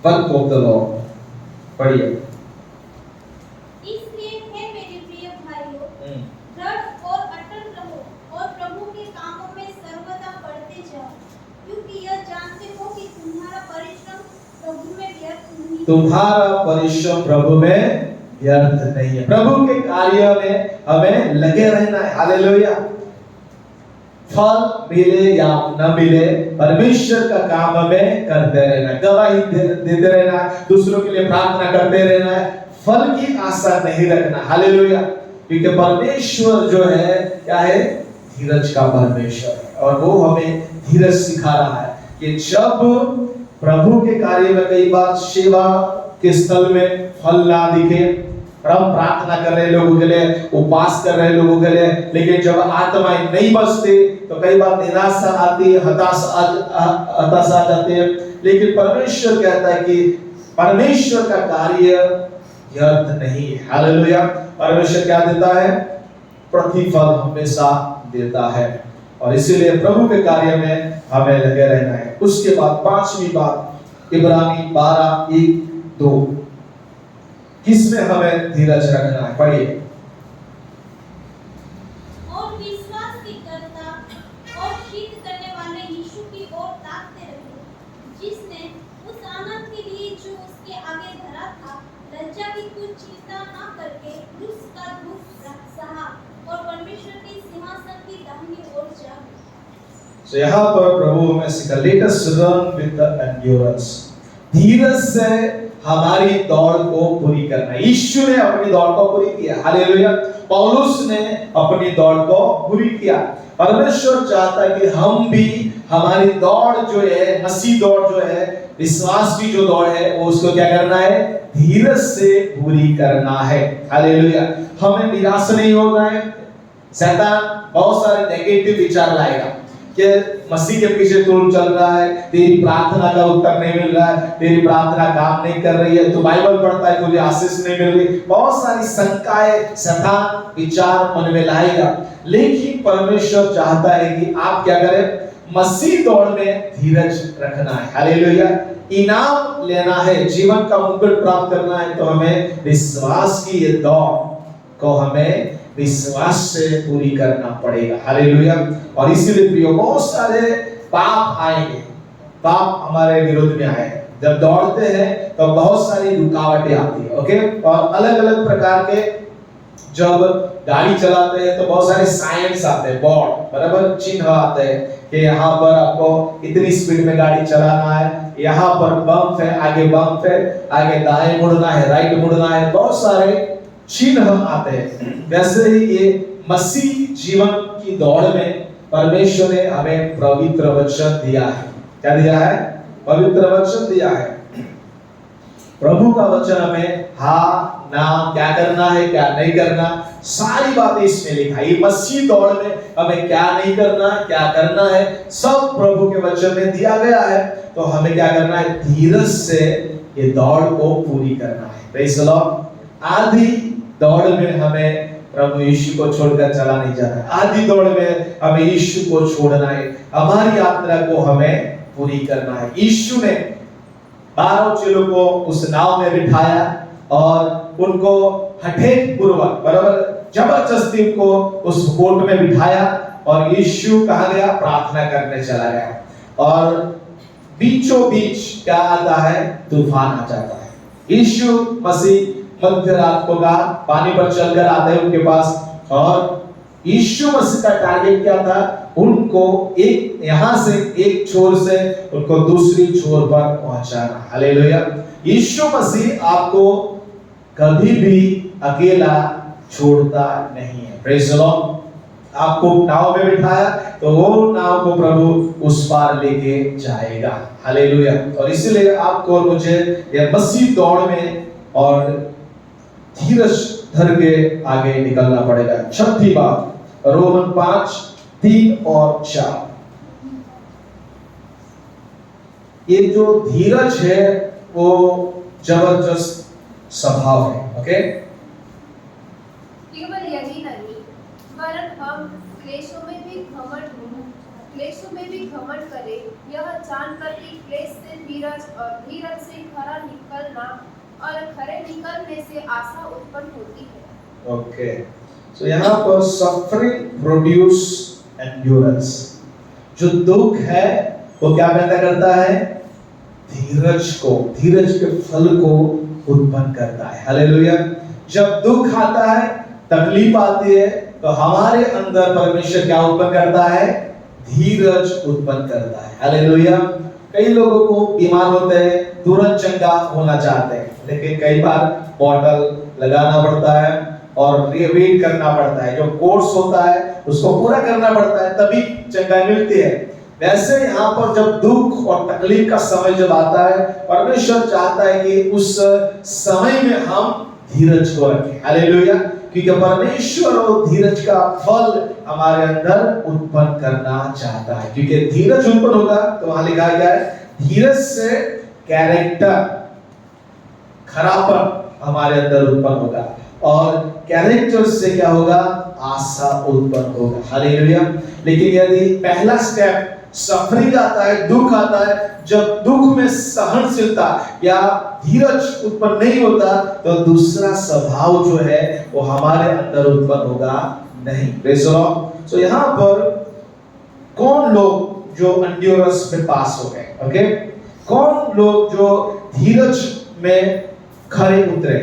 वर्क ऑफ द लॉर्ड पढ़िए। इसलिए हे मेरे प्रिय भाइयों, दृढ़ और अटल रहो और प्रभु के कामों में सर्वदा बढ़ते जाओ, क्योंकि यह जानते हो कि तुम्हारा परिश्रम प्रभु में व्यर्थ नहीं है। प्रभु के कार्य में हमें लगे रहना है। हालेलुया। फल मिले या न मिले, परमेश्वर का काम हमें करते रहना, गवाही देते रहना, दूसरों के लिए प्रार्थना करते रहना है, फल की आशा नहीं रखना। हालेलुया। क्योंकि परमेश्वर जो है क्या है, धीरज का परमेश्वर है और वो हमें धीरज सिखा रहा है कि जब प्रभु के कार्य में कई बार सेवा के स्थल में फल ना दिखे, हम प्रार्थना कर रहे लोगों के लिए, उपवास कर रहे लोगों के लिए, लेकिन जब आत्माएं नहीं बचती तो कई बार निराशा आती है, हताशा आ जाती है। लेकिन परमेश्वर कहता है कि परमेश्वर का कार्य व्यर्थ नहीं है। हालेलुया। परमेश्वर क्या देता है, प्रतिफल हमेशा देता है और इसीलिए प्रभु के कार्य में हमें लगे रहना है। उसके बाद पांचवी बात, इब्रानी 12:1-2, किसमें हमें धीरज रखना है, पढ़िए। और विश्वास की करता और सिद्ध करने वाले यीशु की ओर ताकते रहे, जिसने उस आनंद के लिए जो उसके आगे धरा था, लज्जा की कुछ चिंता न करके क्रूस का दुख सहा और परमेश्वर के सिंहासन की दाहिनी ओर जा गया। So यहाँ पर प्रभु हमें सिखा, let us run with the endurance, धीरज से हमारी दौड़ को पूरी करना। यीशु ने अपनी दौड़ को पूरी किया। हालेलुया। पौलुस ने अपनी दौड़ को पूरी किया। परमेश्वर चाहता है कि हम भी हमारी दौड़ जो है, मसीह दौड़ जो है, विश्वास की जो दौड़ है, वो उसको क्या करना है, धीरज से पूरी करना है। हालेलुया। हमें निराश नहीं होना है। शैतान बहुत सारे नेगेटिव विचार लाएगा कि मसीह के पीछे तू चल रहा है, तेरी प्रार्थना का उत्तर नहीं मिल रहा है, तेरी प्रार्थना काम नहीं कर रही है, तू बाइबल पढ़ता है, तुझे आशीष नहीं मिल रही। बहुत सारी शंकाएं शैतान विचार मन में लाएगा। लेकिन परमेश्वर चाहता है कि आप क्या करें, मसीह दौड़ में धीरज रखना है। हालेलुया। इनाम लेना है, जीवन का मुकुट प्राप्त करना है, तो हमें विश्वास की ये दौड़ को हमें विश्वास से पूरी करना पड़ेगा। हालेलुया। और इसीलिए प्रियो, बहुत सारे पाप आएंगे, पाप हमारे विरोध में आए। जब दौड़ते हैं तो बहुत सारी रुकावटें आती है। ओके। और अलग अलग प्रकार के, जब गाड़ी चलाते हैं तो बहुत सारे साइंस आते हैं, बोर्ड, बराबर, चिन्ह आते हैं कि यहाँ पर आपको इतनी स्पीड में गाड़ी चलाना है, यहाँ पर बम्प है, आगे बम्प है, आगे दाएं मुड़ना है, राइट मुड़ना है, बहुत सारे चिन्ह आते हैं। वैसे ही ये मसीह जीवन की दौड़ में परमेश्वर ने हमें पवित्र वचन दिया है। क्या दिया है, पवित्र वचन दिया है। प्रभु का वचन हमें हाँ ना, क्या करना है, क्या नहीं करना, सारी बातें इसमें लिखा है। मसीह दौड़ में हमें क्या नहीं करना, क्या करना है, सब प्रभु के वचन में दिया गया है। तो हमें क्या करना है, धीरज से ये दौड़ को पूरी करना है। Praise the Lord. आधी दौड़ में हमें प्रभु यीशु को छोड़कर चला नहीं जाना, आधी दौड़ में हमें यीशु को छोड़ना है, हमारी यात्रा को हमें पूरी करना है। यीशु ने 12 चेलों को उस नाव में बिठाया और उनको हठेत पूर्वक, बराबर, जबरदस्ती उनको उस बोट में बिठाया और यीशु कहाँ गया, प्रार्थना करने चला गया। और बीचों बीच क्या आता है, तूफान आ जाता है। यीशु मसीह मध्य रात को पानी पर चलकर आते हैं उनके पास, और यीशु मसीह का टारगेट क्या था, उनको एक यहां से एक छोर से उनको दूसरी छोर पर पहुंचाना। हालेलुया। यीशु मसीह आपको कभी भी अकेला छोड़ता नहीं है। Praise the Lord. आपको नाव में बिठाया तो वो नाव को प्रभु उस पार लेके जाएगा। हालेलुया। और इसीलिए आपको और मुझे यह मसीह दौड़ में और धीरज धर के आगे निकलना पड़ेगा। छठी बात, रोमन 5:3 और 4। ये जो धीरज है वो जबरदस्त स्वभाव है। ओके, केवल यही नहीं वरन हम क्लेशों में भी घमंड करें, यह जानकर कि क्लेश से धीरज और धीरज से खरा निकलना और खरे निकलने से आशा उत्पन्न होती है। ओके, तो यहाँ पर सफरिंग प्रोड्यूस एंड्योरेंस। जो दुख है वो क्या पैदा करता है? धीरज के फल को उत्पन्न करता है। हालेलुया। जब दुख आता है, तकलीफ आती है, तो हमारे अंदर परमेश्वर क्या उत्पन्न करता है? धीरज उत्पन्न करता है। हालेलुया। कई लोगों को बीमार होते हैं, तुरंत चंगा होना चाहते हैं, लेकिन कई बार बॉटल लगाना पड़ता है और वेट करना पड़ता है। जो कोर्स होता है उसको पूरा करना पड़ता है, तभी चंगाई मिलती है। वैसे यहाँ पर जब दुख और तकलीफ का समय जब आता है, परमेश्वर चाहता है कि उस समय में हम धीरज को रखें। हालेलुया। क्योंकि परमेश्वर और धीरज का फल हमारे अंदर उत्पन्न करना चाहता है। क्योंकि धीरज उत्पन्न होगा तो वहां लिखा गया है, धीरज से कैरेक्टर, खरापन हमारे अंदर उत्पन्न होगा, और कैरेक्टर से क्या होगा? आशा उत्पन्न होगा। हालेलुया। लेकिन यदि पहला स्टेप सफरिंग आता है, दुख आता है, जब दुख में सहनशीलता या धीरज उत्पन्न नहीं होता, तो दूसरा स्वभाव जो है वो हमारे अंदर उत्पन्न होगा नहीं। Praise the Lord. सो यहाँ पर कौन लोग जो एंड्योरेंस में पास हो गए? ओके, कौन लोग जो धीरज में खरे उतरे?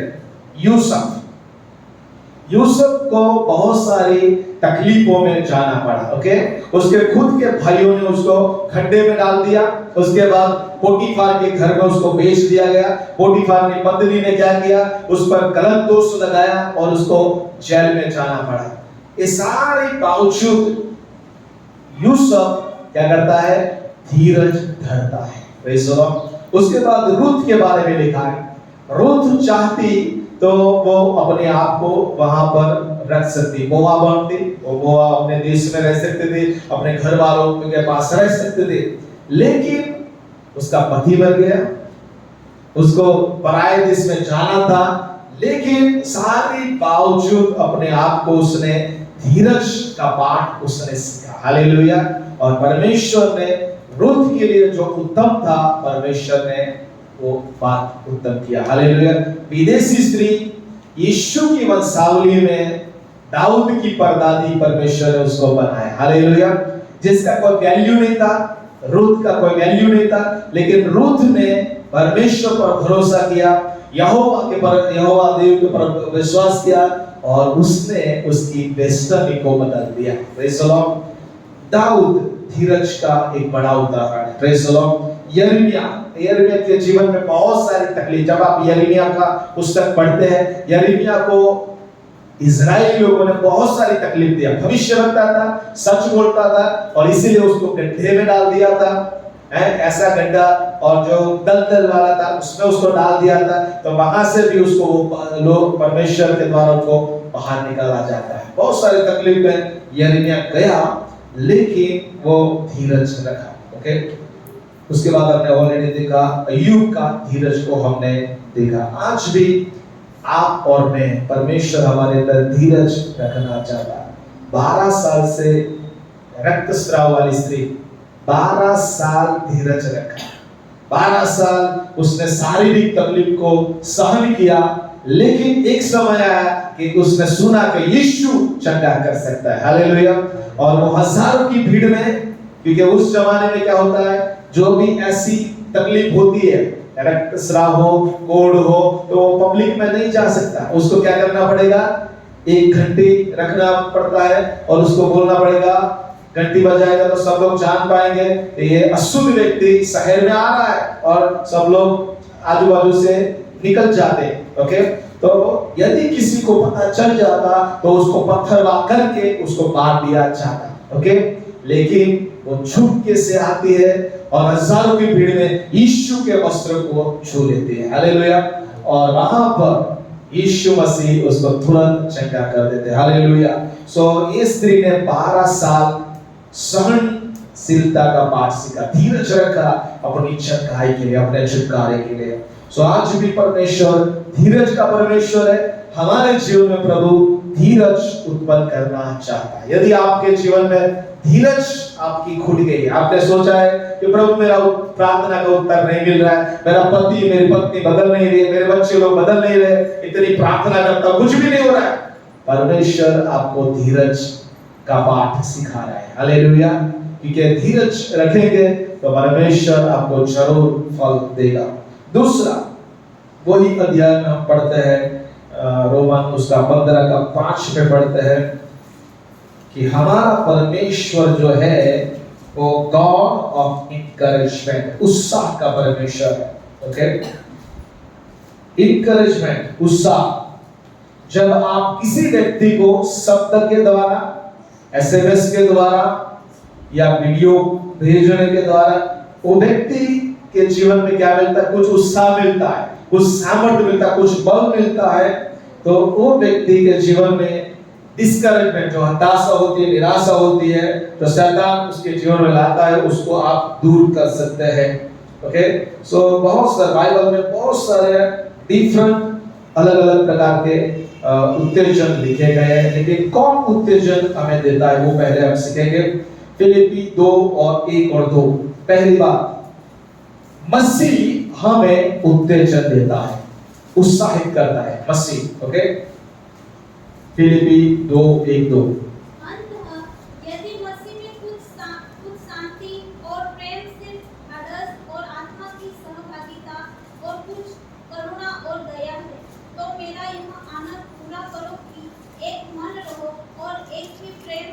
यूसुफ को बहुत सारी तकलीफों में जाना पड़ा। ओके, उसके खुद के भाइयों ने उसको खड्डे में डाल दिया। उसके बाद पोटीफार के घर में उसको बेच दिया गया। पोटीफार की पत्नी ने क्या किया? उस पर गलत दोष लगाया और उसको जेल में जाना पड़ा। इस सारे बावजूद यूसुफ क्या करता है? धीरज धरता है। Praise the Lord. उसके बाद रूथ के बारे में लिखा है, रूथ चाहती तो वो अपने आप को वहां पर रख सकती, मोआब बनती, वो अपने देश में रह सकते थे, अपने घर वालों के पास रह सकते थे, लेकिन उसका पति मर गया, उसको पराये देश में जाना था, लेकिन सारे बावजूद अपने आप को उसने धीरज का पाठ उसने सीखा। हालेलुया। और परमेश्वर ने रूथ के लिए जो उत्तम था, परमेश्वर ने वो बात उत्तम किया। हालेलुया। विदेशी स्त्री यीशु की वंशावली में दाऊद की परदादी परमेश्वर ने उसको बनाया। हालेलुया। जिसका कोई वैल्यू नहीं था, रूथ का कोई वैल्यू नहीं था, लेकिन रूथ ने परमेश्वर पर भरोसा किया, यहोवा देव के पर विश्वास किया, और उसने उसकी डेस्टिनी को बदल दिया। Praise the Lord. दाऊद धीरज का एक बड़ा उदाहरण है। Praise the Lord. यिर्मयाह के जीवन में बहुत सारी तकलीफ, जब आप यिर्मयाह का पुस्तक पढ़ते हैं, यिर्मयाह को इजराइली लोगों ने बहुत सारी तकलीफ दिया। भविष्य रखता था, सच बोलता था, और इसीलिए उसको गड्ढे में डाल दिया था। ऐसा गड्ढा और जो दलदल वाला था उसमें उसको डाल दिया था, तो वहां से भी उसको लोग परमेश्वर के द्वारा उनको बाहर निकाला जाता है। बहुत सारी तकलीफें यिर्मयाह गया, लेकिन वो धीरज रखा। ओके, उसके बाद हमने ऑलरेडी देखा अय्यूब का धीरज को हमने देखा। आज भी आप और मैं, परमेश्वर हमारे अंदर धीरज रखना चाहता है। 12 साल से रक्तस्राव वाली स्त्री 12 साल धीरज रखा। 12 साल उसने शारीरिक तकलीफ को सहन किया, लेकिन एक समय आया कि उसने सुना कि यीशु चंगा कर सकता है। हालेलुया। और वो हजारों की भीड़ में, क्योंकि उस जमाने में क्या होता है, जो भी ऐसी तकलीफ होती है, रक्तस्राव हो, कोढ़ हो, तो वो पब्लिक में नहीं जा सकता। उसको क्या करना पड़ेगा? 1 घंटी रखना पड़ता है और उसको बोलना पड़ेगा, घंटी बजाएगा तो सब लोग जान पाएंगे ये अशुद्ध व्यक्ति शहर में आ रहा है, और सब लोग आजू बाजू से निकल जाते हैं। ओके, तो यदि किसी को पता चल जाता तो उसको पत्थरवाह करके उसको मार दिया जाता, ओके। लेकिन वो छुपके से आती है और हजारों की भीड़ में यीशु के वस्त्र को छू लेती है, हालेलुया। और वहां पर यीशु मसीह उसको तुरंत चंगा कर देते हैं, हालेलुया। सो इस स्त्री ने 12 साल सहनशीलता का पाठ सीखा, धीरज रखा अपनी चंगाई के लिए, अपने छुटकारे के लिए। सो आज भी परमेश्वर धीरज का परमेश्वर है। हमारे जीवन में प्रभु धीरज उत्पन्न करना चाहता है। यदि आपके जीवन में धीरज आपकी खुट गई है, आपने सोचा है कि प्रभु मेरा प्रार्थना का उत्तर नहीं मिल रहा है, मेरा पति मेरी पत्नी बदल नहीं रही, मेरे बच्चे लोग बदल नहीं रहे, इतनी प्रार्थना करता कुछ भी नहीं हो रहा है, परमेश्वर आपको धीरज का पाठ सिखा रहा है, हालेलुया। क्योंकि धीरज रखेंगे तो परमेश्वर आपको जरूर फल देगा। दूसरा वही अध्याय में हम पढ़ते हैं, रोमन उसका 15 का 5 में पढ़ते हैं कि हमारा परमेश्वर जो है वो गॉड ऑफ इनकरेजमेंट, उत्साह का परमेश्वर है, ओके। इनकरेजमेंट, उत्साह। जब आप किसी व्यक्ति को शब्द के द्वारा, एसएमएस के द्वारा या वीडियो भेजने के द्वारा, वो व्यक्ति के जीवन में क्या मिलता है? कुछ उत्साह मिलता है, कुछ सामर्थ्य मिलता है, कुछ बल मिलता है। तो वो व्यक्ति के जीवन में डिस्करेजमेंट, जो हताशा होती है, निराशा होती है, जो शैतान उसके जीवन में लाता है, उसको आप दूर कर सकते हैं, ओके। सो बहुत सारे बाइबल में बहुत सारे डिफरेंट अलग अलग प्रकार के उत्तेजन लिखे गए हैं, लेकिन कौन उत्तेजन हमें देता है वो पहले हम सीखेंगे। फिलिप्पी 2 और 1 और 2। पहली बात, मसीह हमें उत्तेजन देता है, उत्साहित करता है मसीह, ओके। फिलिप्पी 2 1 2। अंततः यदि मसीह में कुछ शांति और प्रेम से ढाढ़स और आत्मा की सहभागिता और कुछ करुणा और दया है, तो मेरा यह आनंद पूरा करो कि एक मन रहो और एक ही प्रेम,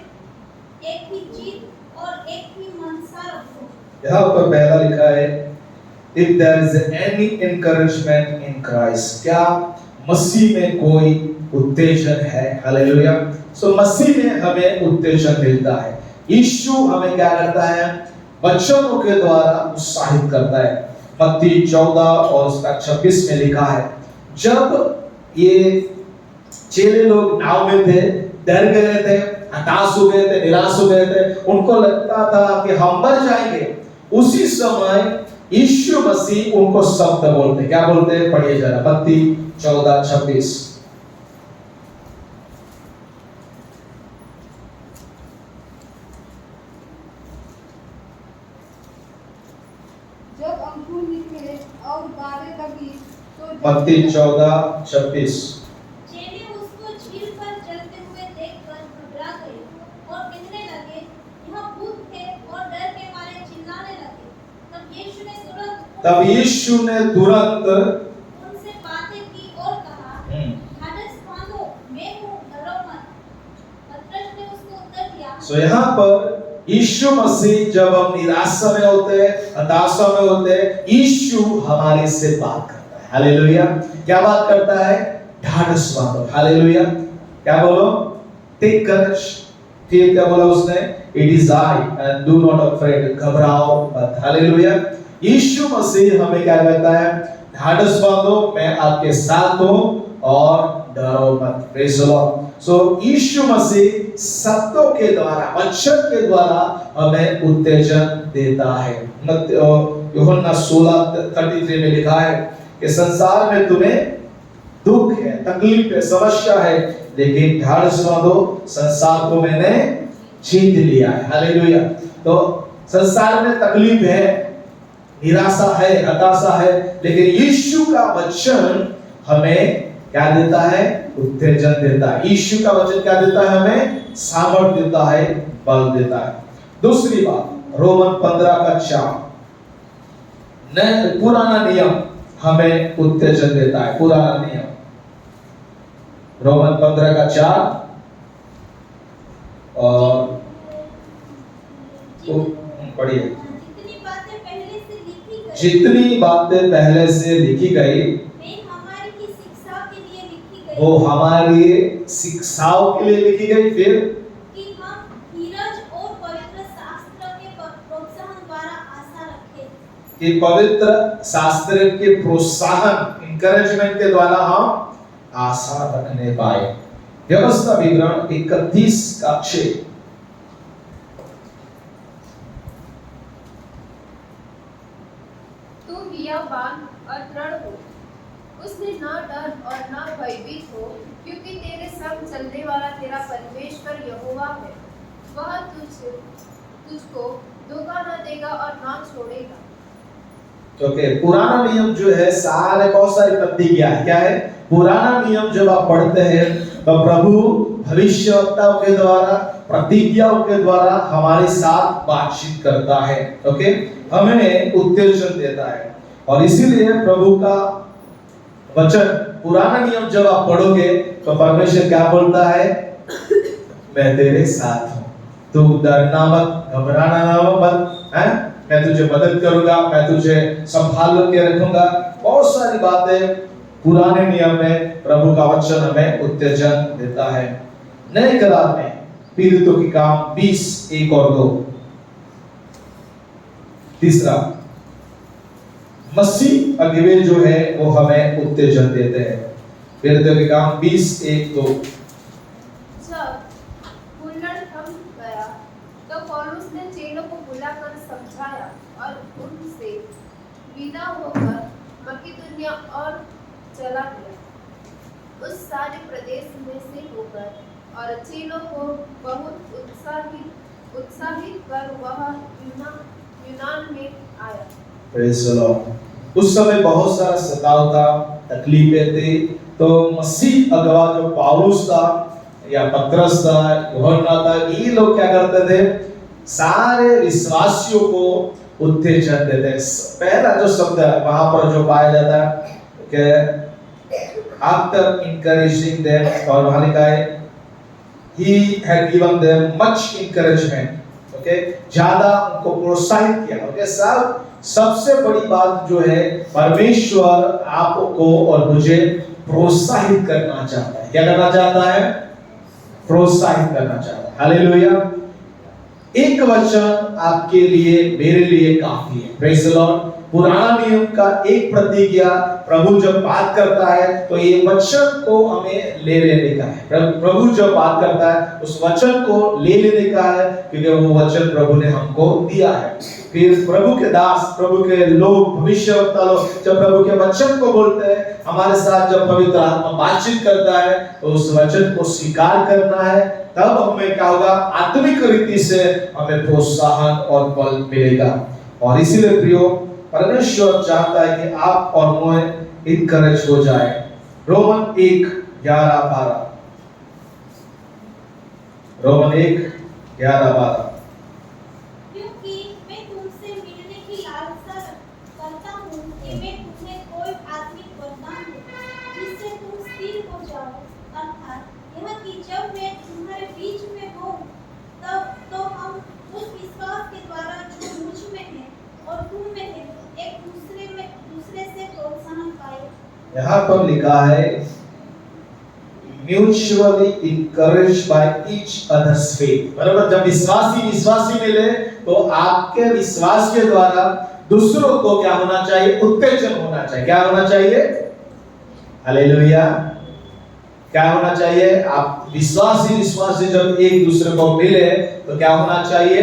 एक ही जीत और एक ही मनसा रखो। यहाँ पर पहला लिखा है, if there is any encouragement in Christ, क्या मसीह में कोई उत्तेजन है, हालेलुया। सो मसीह में हमें उत्तेजन मिलता है। यीशु हमें क्या करता है? वचनों के द्वारा उत्साहित करता है। मत्ती 14 और उसका 26 में लिखा है, जब ये चेले लोग नाव में थे, डर गए थे, हताश हो गए थे, निराश हो गए थे, उनको लगता था कि हम मर जाएंगे, उसी समय यीशु मसीह उनको शब्द बोलते, क्या बोलते हैं? पढ़िए जरा, मत्ती 14 26। जब अंकुर निकले और बारें लगी तो मत्ती 14 26। चेले उसको झील पर चलते हुए देखकर घबरा गए और कहने लगे, यह भूत है, और डर के मारे चिल्लाने लगे। तब यीशु ने तुरंत उनसे बातें की और कहा, ढाढ़स बांधो, मैं हूँ, डरो मत। पतरस ने उसको उत्तर दिया। सो यहाँ पर यीशु मसीह जब हम निराशा में होते हैं, हताशा में होते हैं, यीशु हमारे से बात करता है, हालेलुया। क्या बात करता है? ढाढ़स बांधो, हालेलुया। क्या बोलो? टेक करेज। फिर क्या बोला उसने? It is I and do not afraid, घबराओ मत, हालेलुया। यीशु मसीह हमें क्या कहता है? ढाढ़स बांधो, मैं आपके साथ हूं और डरो मत, प्रेज़ द लॉर्ड। सो यीशु मसीह शब्दों के द्वारा, वचन के द्वारा हमें उत्तेजन देता है। यूहन्ना 16:33 में लिखा है कि संसार में तुम्हें दुख है, तकलीफ है, समस्या है, लेकिन ढाढ़स बांधो, संसार को मैंने जीत लिया है, हालेलुया। तो संसार में तकलीफ है, निराशा है, हताशा है, लेकिन यीशु का वचन हमें क्या देता है? उत्तेजन देता है। यीशु का वचन क्या देता है? हमें सामर्थ्य देता है, बल देता है। दूसरी बात, रोमन 15 का 4, पुराना नियम हमें उत्तेजन देता है, पुराना नियम। रोमन 15 का 4 और पढ़िए। जितनी बातें पहले से लिखी गई वे हमारी की शिक्षा के लिए लिखी गई वो हमारे लिए शिक्षाओं के लिए लिखी गई, फिर कि हम धीरज और पवित्र शास्त्र के प्रोत्साहन द्वारा आशा रखें। कि पवित्र शास्त्र के प्रोत्साहन इंकरेजमेंट के द्वारा हम आशा रखने पाए। व्यवस्था विवरण 31:6। तू हियावान और दृढ़ हो, उसमें ना डर और ना भयभीत हो, क्योंकि तेरे संग चलने वाला तेरा परमेश्वर यहोवा है। वह तुझको धोखा न देगा और ना छोड़ेगा। ओके, पुराना नियम जो है सारे बहुत सारी प्रतिज्ञा है। क्या है? पुराना नियम जब आप पढ़ते हैं तो प्रभु भविष्यवक्ताओं के द्वारा, प्रतिज्ञाओं के द्वारा हमारे साथ बातचीत करता है। ओके, हमें उत्तेजन देता है, और इसीलिए प्रभु का वचन पुराना नियम जब आप पढ़ोगे तो परमेश्वर क्या बोलता है? मैं तेरे साथ हूँ, तू डरना मत, घबराना मत, है? मैं तुझे मदद करूंगा, मैं तुझे संभाल के रखूंगा। बहुत सारी बातें पुराने नियम में प्रभु का वचन हमें उत्तेजन देता है। नए करार में पीड़ितों की काम 20:1 और 2। तीसरा, मसीह अगुवे जो है वो हमें उत्तेजन देते हैं। पीड़ितों की काम 20:1-2। जब हुल्लड़ थम गया तो पौलुस ने चेलों को बुलाकर समझाया और उनसे विदा होकर मकिदुनिया और चला गया। उस सारे प्रदेश में से होकर और चेलों को बहुत उत्साहित कर वह यूनान में आया। Praise the Lord. उस समय बहुत सारा सताव था, तकलीफें थी, तो मसीह अगवा जो पौलुस था या पतरस था, यूहन्ना था, ये लोग क्या करते थे? सारे विश्वासियों को उत्तेजन देते। पहला जो शब्द वहां पर जो पाया जाता है कि आफ्टर encouraging them, और वहां लिखा है he had given them much encouragement। Okay, ज्यादा उनको प्रोत्साहित किया। ओके, सबसे बड़ी बात जो है, परमेश्वर आपको और मुझे प्रोत्साहित करना चाहता है। क्या करना चाहता है? प्रोत्साहित करना चाहता है। हालेलुया। एक वचन आपके लिए, मेरे लिए काफी है। Praise the Lord. पुराना नियम का एक प्रतिज्ञा प्रभु जब बात करता है तो ये वचन को हमें ले लेने का है। प्रभु जब बात करता है उस वचन को ले लेने का है, क्योंकि वो वचन प्रभु ने हमको दिया है। फिर प्रभु के दास, प्रभु के लोग, भविष्यवक्ता लोग जब प्रभु के वचन को बोलते हैं, हमारे साथ जब पवित्र आत्मा बातचीत करता है, तो उस वचन को स्वीकार करना है। तब हमें क्या होगा? आत्मिक रीति से हमें प्रोत्साहन और बल मिलेगा। और इसीलिए प्रियो, परमेश्वर चाहता है कि आप और मैं इनकरेज हो जाए। रोमन 1:11-12। रोमन 1:11-12। क्योंकि मैं तुमसे मिलने की लालसा करता हूँ कि मैं तुम्हें कोई आत्मिक वरदान दूं, जिससे तुम स्थिर हो जाओ। अर्थात यह कि जब मैं तुम्हारे बीच में हूँ, तब तो हम उस विश्वास के द्वारा जो मुझ में है और तुम में है, एक दूसरे से प्रोत्साहन पाए। यहाँ पर लिखा है mutually encouraged by each other's faith। बराबर, जब विश्वासी मिले तो आपके विश्वास के द्वारा दूसरों को क्या होना चाहिए? उत्तेजन होना चाहिए। क्या होना चाहिए? हालेलुया। क्या होना चाहिए? आप विश्वासी जब एक दूसरे को मिले तो क्या होना चाहिए?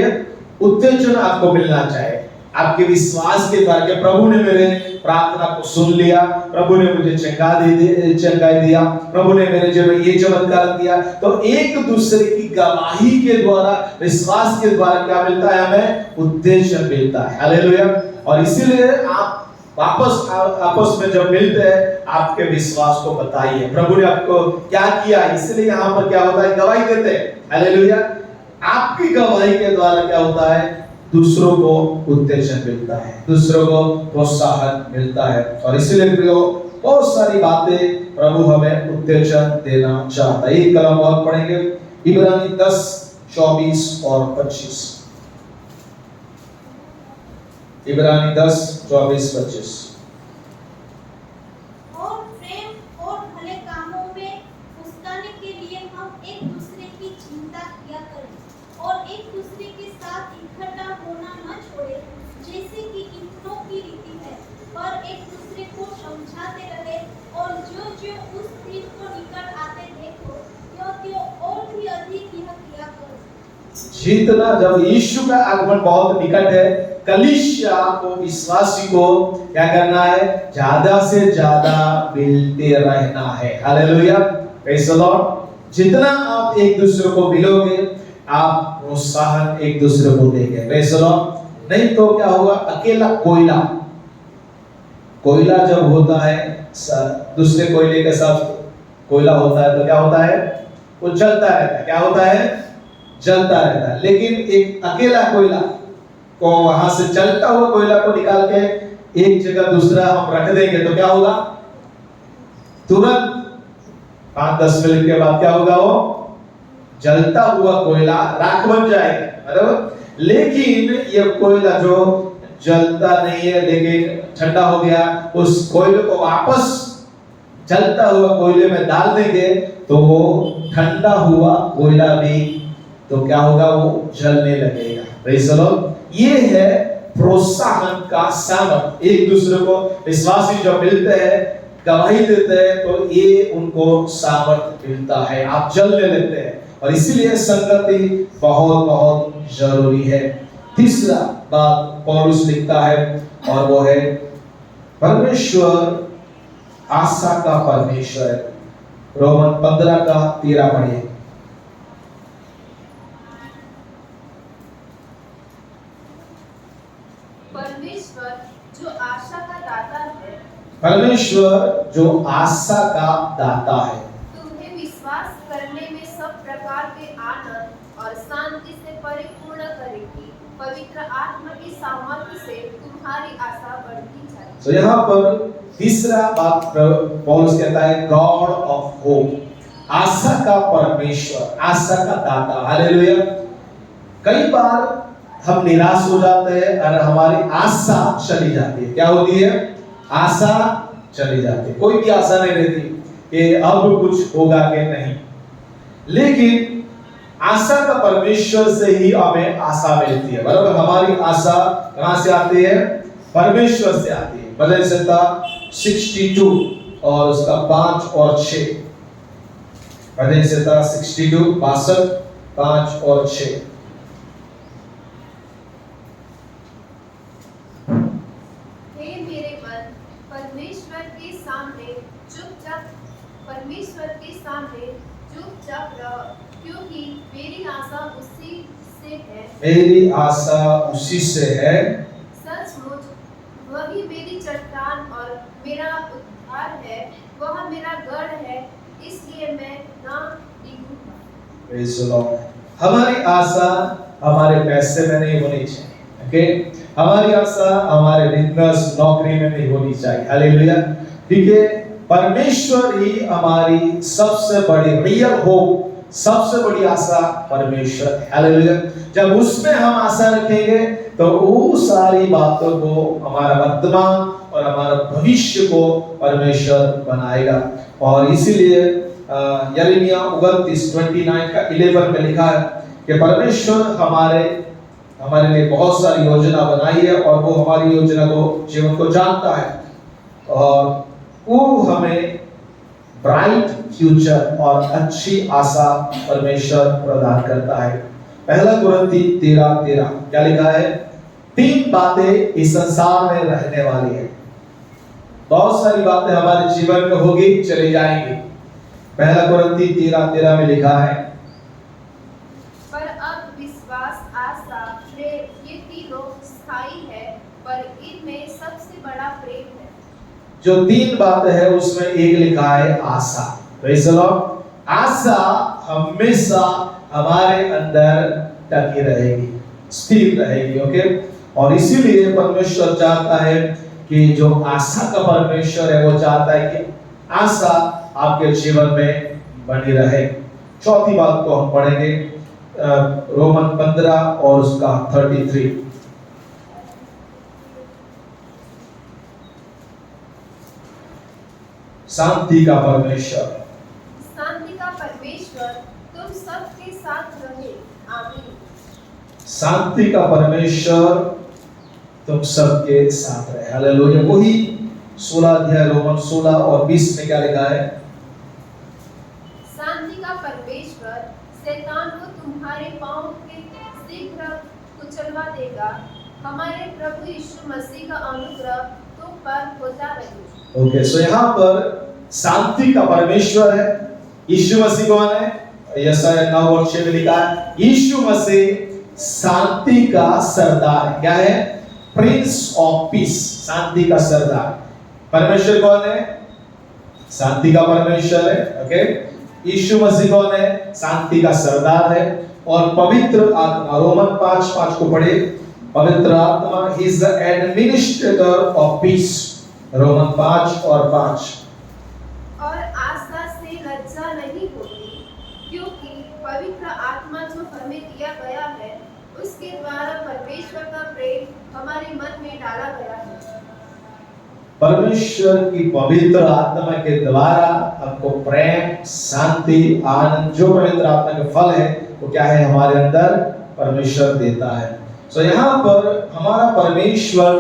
उत्तेजन आपको मिलना चाहिए। आपके विश्वास के द्वारा कि प्रभु ने मेरे प्रार्थना को सुन लिया, प्रभु ने मुझे चंगाई दिया, प्रभु ने मेरे जीवन ये चमत्कार दिया, तो एक दूसरे की गवाही के द्वारा, विश्वास के द्वारा क्या मिलता है? हमें उत्तेजन मिलता है। हालेलुया। और इसीलिए आप आपस में जब मिलते हैं, आपके विश्वास को बताइए प्रभु ने आपको क्या किया। इसलिए यहाँ पर क्या होता है? गवाही देते हैं। हालेलुया। आपकी गवाही के द्वारा क्या होता है? दूसरों को उत्तेजन मिलता है, दूसरों को प्रोत्साहन मिलता है। और इसीलिए प्रियो, बहुत सारी बातें प्रभु हमें उत्तेजन देना चाहता है। एक कलम और पढ़ेंगे, इब्रानी 10:24 और 25। इब्रानी 10:24-25। और प्रेम और भले कामों में बढ़ाते रहे और जो उस दिन को निकट आते देखो त्यो और भी अधिक यह किया करो। जितना जब यीशु का आगमन बहुत निकट है, कलीसिया को, विश्वासी को क्या करना है? ज्यादा से ज्यादा मिलते रहना है। Hallelujah, praise the Lord. जितना आप एक दूसरे को मिलोगे, आप प्रोत्साहन एक दूसरे को देंगे। Praise the Lord. नहीं तो क्या होगा? अकेला कोयला जब होता है, दूसरे कोयले के साथ कोयला होता है तो क्या होता है? वो जलता रहता है। क्या होता है? जलता रहता है। लेकिन एक अकेला कोयला को, वहां से जलता हुआ कोयला को निकाल के एक जगह दूसरा हम रख देंगे तो क्या होगा? तुरंत 5-10 मिनट के बाद क्या होगा? वो जलता हुआ कोयला राख बन जाएगा, बराबर। लेकिन ये कोयला जो जलता नहीं है लेकिन ठंडा हो गया, उस कोयले को वापस जलता हुआ कोयले में डाल देंगे तो वो ठंडा हुआ कोयला भी तो क्या होगा? वो जलने लगेगा। Praise the Lord. ये है प्रोत्साहन का सामर्थ। एक दूसरे को विश्वासी जब मिलते हैं, गवाही देते हैं, तो ये उनको सामर्थ मिलता है, आप जलने लगते हैं। और इसीलिए संगति बहुत बहुत जरूरी है। तीसरा बात पौलुस लिखता है और वो है परमेश्वर आशा का परमेश्वर है। रोमन 15:13 पढ़िए। परमेश्वर जो आशा का दाता है, परमेश्वर जो आशा का दाता है, तुम्हें विश्वास करने में सब प्रकार के आनंद और शांति से परिपूर्ण करेगी। पवित्र आत्मा की सामर्थ्य से तुम्हारी आशा बढ़ती जाए। तो यहाँ पर तीसरा बात पौलुस कहता है, गॉड ऑफ होप, आशा का परमेश्वर, आशा का दाता। हालेलुया। कई बार हम निराश हो जाते हैं और हमारी आशा चली जाती है। क्या होती है? आशा चली जाती है। कोई भी आशा नहीं रहती कि अब कुछ होगा कि नहीं। लेकिन आशा का परमेश्वर से ही हमें आशा मिलती है, बराबर। हमारी आशा कहां से आती है? परमेश्वर से आती है। भजन संहिता 62 और उसका 5 और 6। भजन संहिता 62, 62, 5 और 6। चुपचाप रहो, क्योंकि मेरी आशा उसी से है। मेरी आशा उसी से है। सचमुच वही मेरी चट्टान और मेरा उद्धार है, वह मेरा गढ़ है, इसलिए मैं ना डिगूंगा। Praise the Lord. हमारी आशा हमारे पैसे में नहीं होनी चाहिए, ओके? हमारी आशा हमारे बिजनेस, नौकरी में नहीं होनी चाहिए। हालेलुया। ठीक है। परमेश्वर ही हमारी सबसे बड़ी रियल होप, सबसे बड़ी आशा परमेश्वर है। हालेलुया। जब उसमें हम आशा रखेंगे तो वो सारी बातों को, हमारा वर्तमान और हमारा भविष्य को परमेश्वर बनाएगा। और इसीलिए यिर्मयाह 29:11 में लिखा है कि परमेश्वर हमारे लिए बहुत सारी योजना बनाई है और वो हमारी योजना को, जीवन को जानता है और वो हमें ब्राइट फ्यूचर और अच्छी आशा परमेश्वर प्रदान करता है। 1 कुरिन्थी 13:13 क्या लिखा है? 3 बातें इस संसार में रहने वाली है। बहुत सारी बातें हमारे जीवन में होगी, चली जाएंगी। 1 कुरिन्थी 13:13 में लिखा है, पर अब विश्वास, आशा, प्रेम ये तीनों स्थायी है, पर इनमें सबसे बड़ा प्रेम है। जो 3 बातें है उसमें एक लिखा है आशा। Praise the Lord. आशा हमेशा हमारे अंदर टकी रहेगी, स्थिर रहेगी, ओके? और इसीलिए परमेश्वर चाहता है कि जो आशा का परमेश्वर है वो चाहता है कि आशा आपके जीवन में बनी रहे। चौथी बात को हम पढ़ेंगे रोमन 15 और उसका 33। शांति का परमेश्वर, शांति का परमेश्वर तुम सबके साथ रहे। आमीन। शांति का परमेश्वर तुम सबके साथ रहे। हालेलुया। वही 16 अध्याय रोमन 16 और 20 में क्या लिखा है? शांति का परमेश्वर शैतान को तुम्हारे पांव के शीघ्र कुचलवा देगा। हमारे प्रभु यीशु मसीह का अनुग्रह तुम पर होता रहे। ओके, सो यहाँ पर शांति का परमेश्वर है। यीशु मसीह कौन है? यशायाह 9 और 6 में लिखा है यीशु मसीह शांति का सरदार है। क्या है? प्रिंस ऑफ पीस, शांति का सरदार। परमेश्वर कौन है? शांति का परमेश्वर है। ओके, यीशु मसीह कौन है? शांति का सरदार है। और पवित्र आत्मा, रोमन 5:5 को पढ़े, पवित्र आत्मा he is the administrator of peace. Roman 5 और 5। और आशा से लज्जा नहीं होती, क्योंकि पवित्र आत्मा जो हमें दिया गया है उसके द्वारा परमेश्वर का प्रेम हमारे मन में डाला गया है। परमेश्वर की पवित्र आत्मा के द्वारा हमको प्रेम, शांति, आनंद, जो पवित्र आत्मा के फल है वो क्या है? हमारे अंदर परमेश्वर देता है। सो यहाँ पर हमारा परमेश्वर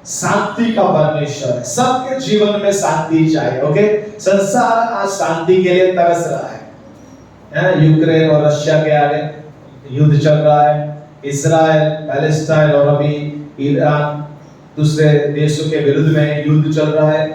शांति का परमेश्वर है। सबके जीवन में शांति चाहिए। ओके, संसार आज शांति के लिए तरस रहा है। यूक्रेन और रशिया के आगे युद्ध चल रहा है, इजराइल, पैलेस्टाइन और अभी ईरान, दूसरे देशों के विरुद्ध में युद्ध चल रहा है।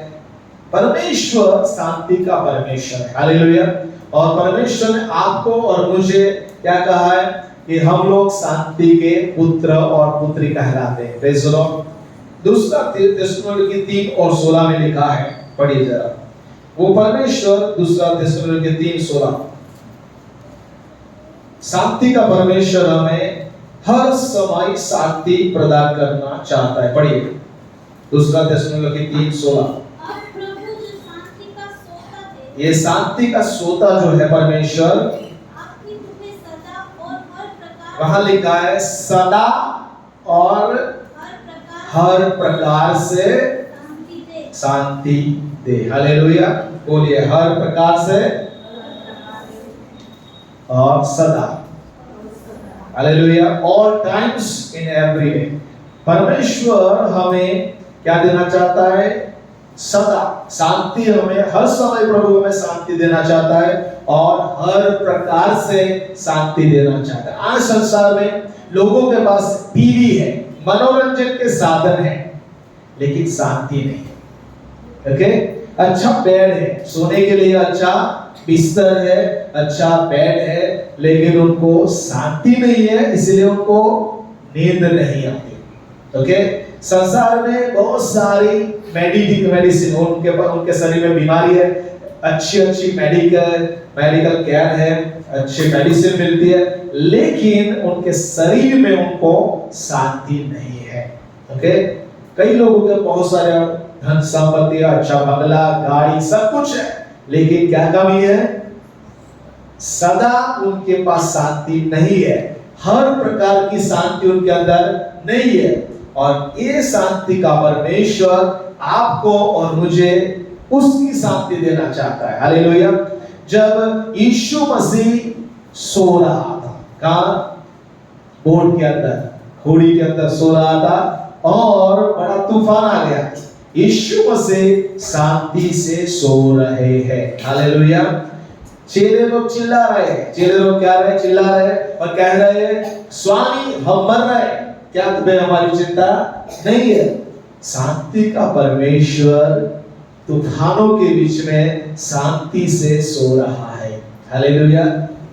परमेश्वर शांति का परमेश्वर है। हालेलुया। और परमेश्वर ने आपको और मुझे क्या कहा है कि हम लोग शांति के पुत्र और पुत्री कहलाते हैं। Praise the Lord. दूसरा थिस्सलुनीके 3 और 16 में लिखा है, पढ़िए जरा वो परमेश्वर। दूसरा थिस्सलुनीके 3:16, शांति का परमेश्वर हमें हर समय शांति प्रदान करना चाहता है। पढ़िए दूसरा थिस्सलुनीके 3:16। ये शांति का सोता जो है परमेश्वर, वहां लिखा है सदा और हर प्रकार से शांति दे। हालेलुया। बोलिए हर प्रकार से और सदा। Hallelujah. All times in every way. परमेश्वर हमें क्या देना चाहता है? सदा शांति। हमें हर समय प्रभु हमें शांति देना चाहता है और हर प्रकार से शांति देना चाहता है। आज संसार में लोगों के पास टीवी है, मनोरंजन के साधन है, लेकिन शांति नहीं है। ओके, अच्छा बेड है, सोने के लिए अच्छा बिस्तर है, अच्छा बेड है, लेकिन उनको शांति नहीं है, इसलिए उनको नींद नहीं आती। ओके, संसार में बहुत सारी मेडिसिन, उनके शरीर में बीमारी है, अच्छी मेडिकल केयर है, अच्छी मेडिसिन मिलती है, लेकिन उनके शरीर में उनको शांति नहीं है। ओके, कई लोगों के बहुत सारे धन संपत्ति, अच्छा बंगला, गाड़ी, सब कुछ है, लेकिन क्या कमी है? सदा उनके पास शांति नहीं है। हर प्रकार की शांति उनके अंदर नहीं है। और ये शांति का परमेश्वर आपको और मुझे उसकी शांति देना चाहता है। हालेलुया। जब यीशु मसीह सो रहा था, कहां? बोट के अंदर, घोड़ी के अंदर सो रहा था और बड़ा तूफान आ गया। यीशु मसीह शांति से सो रहे हैं। हालेलुया। चेले लोग चिल्ला रहे हैं। चेले लोग क्या रहे? चिल्ला रहे और कह रहे हैं, स्वामी हम मर रहे, क्या तुम्हें हमारी चिंता नहीं है? शांति का परमेश्वर तूफानों के बीच में शांति से सो रहा है। हालेलुया।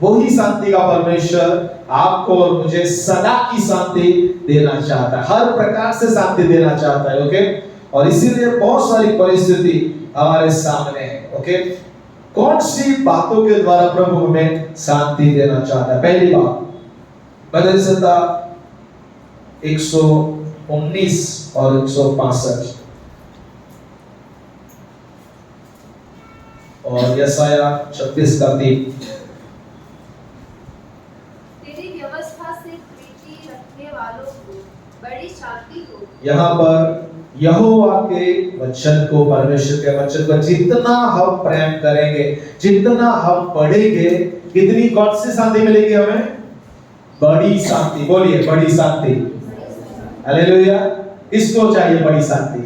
वही शांति का परमेश्वर आपको और मुझे सदा की शांति देना चाहता है, हर प्रकार से शांति देना चाहता है। ओके, और इसीलिए बहुत सारी परिस्थिति हमारे सामने है। ओके, कौन सी बातों के द्वारा प्रभु हमें शांति देना चाहता है? पहली बात, भजन संहिता 119 और 165 और यशायाह 26:3। तेरी व्यवस्था से प्रीति रखने वालों को बड़ी शांति हो। यहाँ पर यहोवा के वचन को, परमेश्वर के वचन को जितना हम प्रेम करेंगे, जितना हम पढ़ेंगे, कितनी कौन सी शांति मिलेगी हमें? बड़ी शांति। बोलिए बड़ी शांति। हालेलुया। किसको चाहिए बड़ी शांति?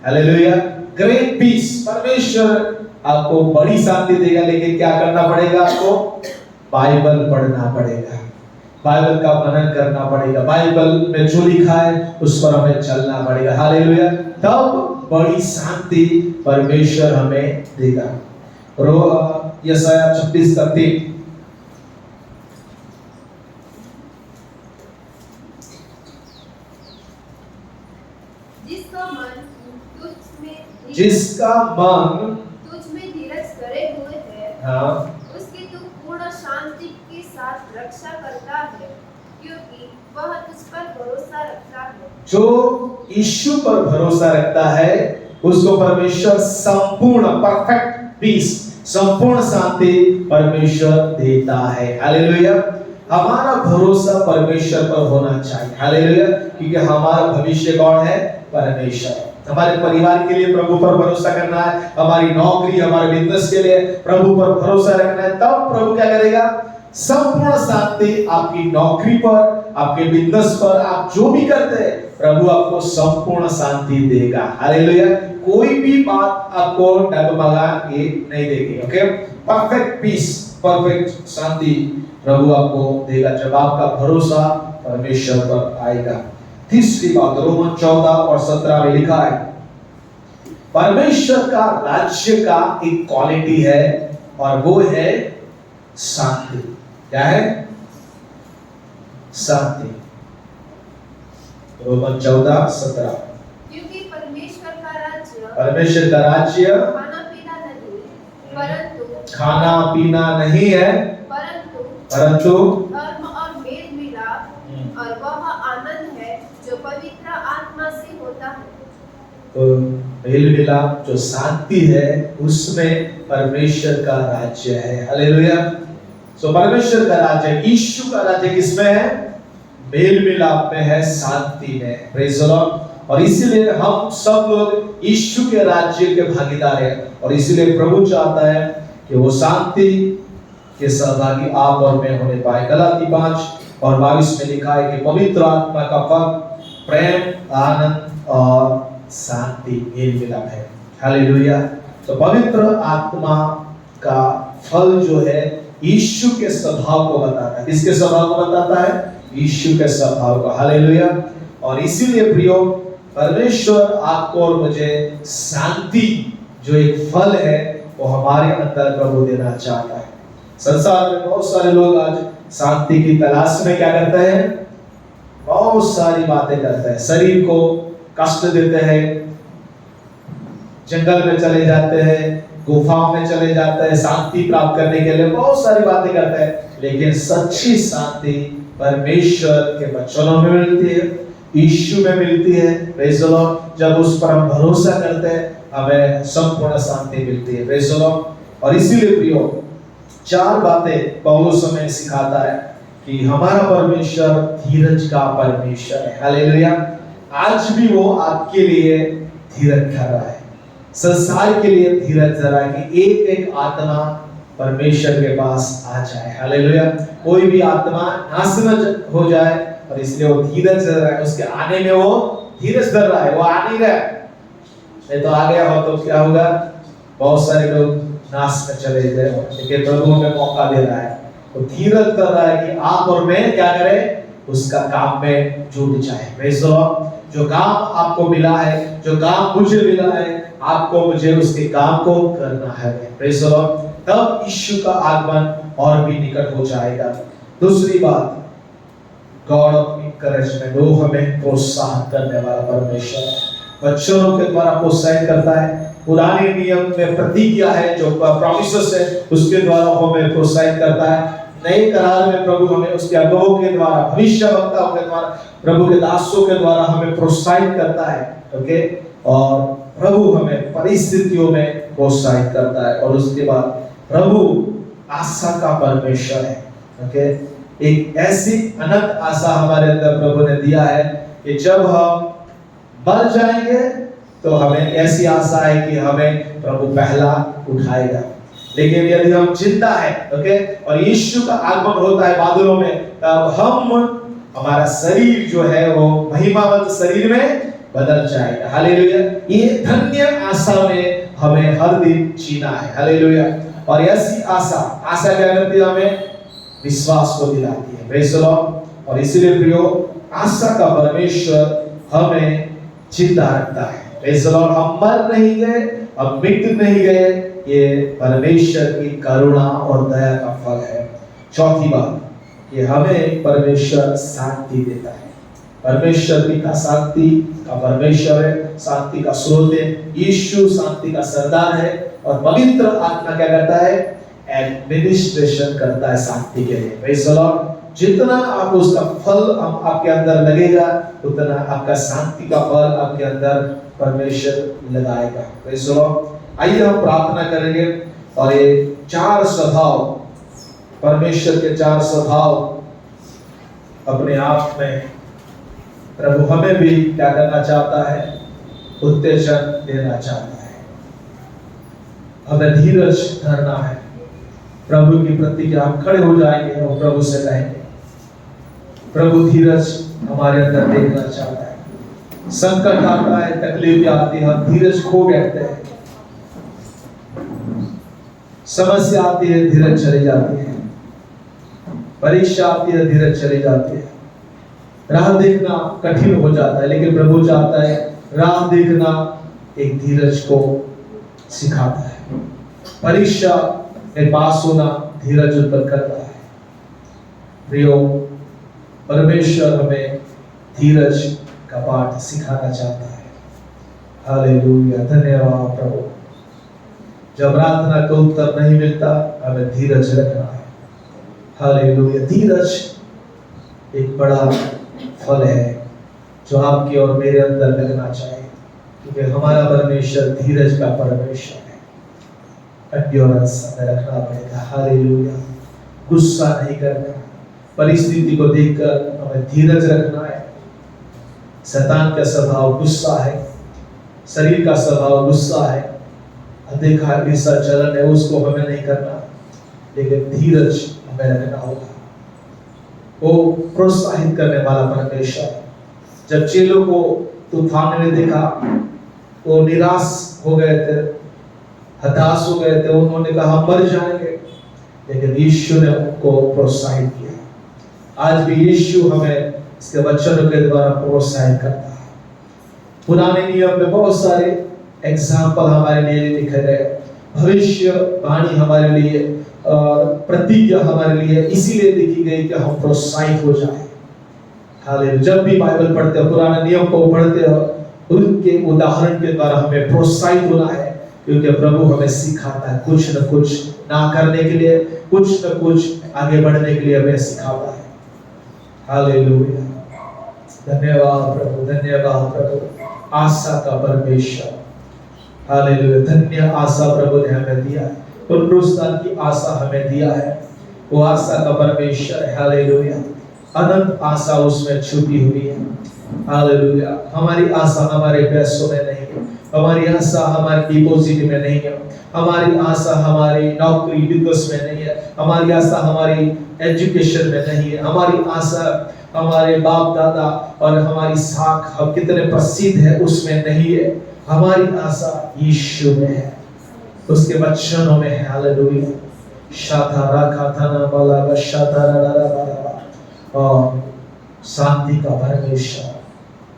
हालेलुया। ग्रेट पीस, परमेश्वर आपको बड़ी शांति देगा, लेकिन क्या करना पड़ेगा? आपको बाइबल पढ़ना पड़ेगा, बाइबल का मनन करना पड़ेगा, बाइबल में जो लिखा है उस पर हमें चलना पड़ेगा। हालेलुया। तब बड़ी शांति परमेश्वर हमें देगा। यशायाह 36:3 जिसका मन तुझ में धीरज करे हुए है, हाँ, उसकी तू पूर्ण शांति के साथ रक्षा करता है, क्योंकि वह तुझ पर भरोसा रखता है। जो यीशु पर भरोसा रखता है उसको परमेश्वर संपूर्ण परफेक्ट पीस, संपूर्ण शांति परमेश्वर देता है। हालेलुया। हमारा भरोसा परमेश्वर पर होना चाहिए। हालेलुया। क्योंकि हमारा भविष्य कौन है? परमेश्वर। हमारे परिवार के लिए प्रभु पर भरोसा करना है, हमारी नौकरी, हमारे बिजनेस के लिए प्रभु पर भरोसा रखना है, तब प्रभु क्या करेगा? संपूर्ण शांति आपकी नौकरी पर, आपके बिजनेस पर, आप जो भी करते हैं प्रभु आपको संपूर्ण शांति देगा। हालेलुया। कोई भी बात आपको डगमगा के नहीं देगी। ओके, परफेक्ट पीस, परफेक्ट शांति प्रभु आपको देगा जब आपका भरोसा परमेश्वर पर आएगा। तीसरी बात रोमन 14 और 17 में लिखा है, परमेश्वर का राज्य का एक क्वालिटी है और वो है शांति। क्या है? शांति। रोमन 14:17 क्योंकि परमेश्वर का राज्य खाना पीना नहीं है, परंतु धर्म और मेल मिलाप और वह आनंद है जो पवित्र आत्मा से होता है। तो मेल मिलाप जो शांति है उसमें परमेश्वर का राज्य है। हालेलुया। सो परमेश्वर का राज्य, यीशु का राज्य किसमें है? मेल मिलाप में है, शांति में। Praise the Lord. और इसीलिए हम सब लोग यीशु के राज्य के भागीदार हैं और इसीलिए प्रभु चाहता है कि वो शांति के सहभागी आप और मैं होने पाए। गलाती 5 और 22 में लिखा है कि पवित्र आत्मा का फल प्रेम, आनंद और शांति, मेल मिलाप है। हालेलुया। तो पवित्र आत्मा का फल जो है यीशु के स्वभाव को बताता है। किसके स्वभाव को बताता है? यीशु के स्वभाव को। हालेलुया। और इसीलिए प्रियो, परमेश्वर आपको और मुझे शांति जो एक फल है वो हमारे अंदर प्रभु देना चाहता है। संसार में बहुत सारे लोग आज शांति की तलाश में क्या करते हैं? बहुत सारी बातें करते हैं, शरीर को कष्ट देते हैं, जंगल में चले जाते हैं, गुफाओं में चले जाते हैं शांति प्राप्त करने के लिए, बहुत सारी बातें करते हैं, लेकिन सच्ची शांति परमेश्वर के वचनों में मिलती है, यीशु में मिलती है। Praise the Lord. जब उस पर हम भरोसा करते हैं हमें संपूर्ण शांति मिलती है। Praise the Lord. और इसीलिए प्रियो, 4 बातें पौलुस हमें सिखाता है कि हमारा परमेश्वर धीरज का परमेश्वर है। हालेलुया। आज भी वो आपके लिए धीरज कर रहा है, संसार के लिए धीरज कर रहा है कि एक एक आत्मा परमेश्वर के पास आ जाए। हालेलुया। कोई भी आत्मा नाश न हो जाए और इसलिए वो धीरज कर रहा है, उसके आने में वो धीरज कर रहा है। वो आ नहीं रहा है, नहीं तो आ गया हो तो क्या होगा? बहुत सारे लोग नाश में चले गए, लेकिन प्रभु हमें मौका दे रहा है, वो धीरज कर रहा है कि आप और मैं क्या करें? उसका काम में जुट जाए। Praise the Lord. जो काम आपको मिला है, जो काम मुझे मिला है, आपको मुझे उसके काम को करना है। Praise the Lord. तब यीशु का आगमन और भी निकट हो जाएगा। दूसरी बात, गॉड ऑफ एनकरेजमेंट, वो हमें प्रोत्साहन करने वाला परमेश्वर है, वचनों के द्वारा प्रोत्साहित करता है। पुराने नियम में प्रतिज्ञा है, जो प्रॉमिसेस है, उसके द्वारा हमें प्रोत्साहित करता है। नए करार में प्रभु हमें उसके अगुवों के द्वारा, भविष्यवक्ताओं के द्वारा, प्रभु के दासों के द्वारा हमें प्रोत्साहित करता है। ओके। और प्रभु हमें परिस्थितियों में प्रोत्साहित करता है। और उसके बाद प्रभु आशा का परमेश्वर है। ओके। एक ऐसी अनंत आशा हमारे अंदर प्रभु ने दिया है कि जब हम मर जाएंगे तो हमें ऐसी आशा है कि हमें प्रभु पहला उठाएगा। लेकिन यदि हम जिंदा है, ओके, और यीशु का आगमन होता है बादलों में, तब हम, हमारा शरीर जो है वो महिमावंत शरीर में बदल जाएगा। हालेलुया। ये धन्य आशा में हमें हर दिन जीना है। हालेलुया। और ऐसी आशा क्या करती है? हमें विश्वास को दिलाती है। Praise the Lord. और इसलिए प्रियो, आशा का परमेश्वर हमें जिंदा रखता है। Praise the Lord. हम मर नहीं गए, हम मिट नहीं गए, ये परमेश्वर की करुणा और दया का फल है। चौथी बात, ये हमें परमेश्वर शांति देता है। परमेश्वर पिता शांति का परमेश्वर है, शांति का स्रोत है। यीशु शांति का सरदार है और पवित्र आत्मा क्या करता है? एडमिनिस्ट्रेशन करता है शांति के लिए। Praise the Lord. जितना आप उसका फल आपके अंदर लगेगा, उतना आपका शांति का फल आपके अंदर परमेश्वर लगाएगा। Praise the Lord. आइए हम प्रार्थना करेंगे और ये 4 स्वभाव, परमेश्वर के 4 स्वभाव अपने आप में प्रभु हमें भी क्या करना चाहता है? उत्तेजन देना चाहता है। हमें धीरज धरना है। प्रभु की प्रतिज्ञा, हम खड़े हो जाएंगे और प्रभु से कहेंगे, प्रभु धीरज हमारे अंदर देखना चाहता है। संकट आता है, तकलीफ आती है, हम धीरज खो बैठते हैं। समस्या आती है, धीरज चली जाती है। परीक्षा आती है, धीरज चली जाती है। राह देखना कठिन हो जाता है, लेकिन प्रभु चाहता है राह देखना एक धीरज को सिखाता है। परीक्षा में पास होना धीरज उत्पन्न करता है। प्रियो, परमेश्वर हमें धीरज का पाठ सिखाना चाहता है। हालेलुया। धन्यवाद प्रभु। जब प्रार्थना का उत्तर नहीं मिलता, हमें धीरज रखना है। हालेलुया। धीरज एक बड़ा फल है जो आपके और मेरे अंदर लगना चाहिए, क्योंकि हमारा परमेश्वर धीरज का परमेश्वर है। एंड्योरेंस हमें रखना पड़ेगा। हालेलुया। गुस्सा नहीं करना, परिस्थिति को देखकर हमें धीरज रखना है। शैतान का स्वभाव गुस्सा है, शरीर का स्वभाव गुस्सा है, अनदेखा ऐसा चलन है, उसको हमें नहीं करना, लेकिन धीरज हमें रखना होगा। वो प्रोत्साहित करने वाला परमेश्वर। जब चेलों को तूफान में देखा, वो निराश हो गए थे, हताश हो गए थे, उन्होंने कहा हम मर जाएंगे, लेकिन यीशु ने उनको प्रोत्साहित किया। आज भी यीशु हमें इसके वचनों के द्वारा प्रोत्साहित करता है। पुराने नियम में बहुत सारे एग्जाम्पल हमारे लिए लिखे गए, भविष्यवाणी हमारे लिए और प्रतिज्ञा हमारे लिए इसीलिए लिखी गई कि हम प्रोत्साहित हो जाए। हालेलुया। जब भी बाइबल पढ़ते हो, पुराने नियम को पढ़ते हो, उनके उदाहरण के द्वारा हमें प्रोत्साहित होना है, क्योंकि प्रभु हमें सिखाता है कुछ न कुछ ना करने के लिए, कुछ न कुछ आगे बढ़ने के लिए हमें सिखाता है। हालेलुया। धन्यवाद प्रभु, धन्यवाद प्रभु। आशा का परमेश्वर। हालेलुया। धन्य आशा प्रभु ने हमें दिया है, पुनरुत्थान की आशा हमें दिया है। वो आशा का परमेश्वर है। हालेलुया। अनंत आशा उसमें छुपी हुई है। हालेलुया। हमारी आशा हमारे पैसों में नहीं है, हमारी आशा हमारे डिपॉजिट में नहीं है, हमारी आशा हमारी नौकरी बिजनेस में नहीं है, हमारी आशा हमारी एजुकेशन में नहीं है, हमारी आशा हमारे बाप दादा और हमारी साख हम कितने प्रसिद्ध है उसमें नहीं है। हमारी आशा यीशु में है, उसके वचनों में है। हालेलुया। और शांति का परमेश्वर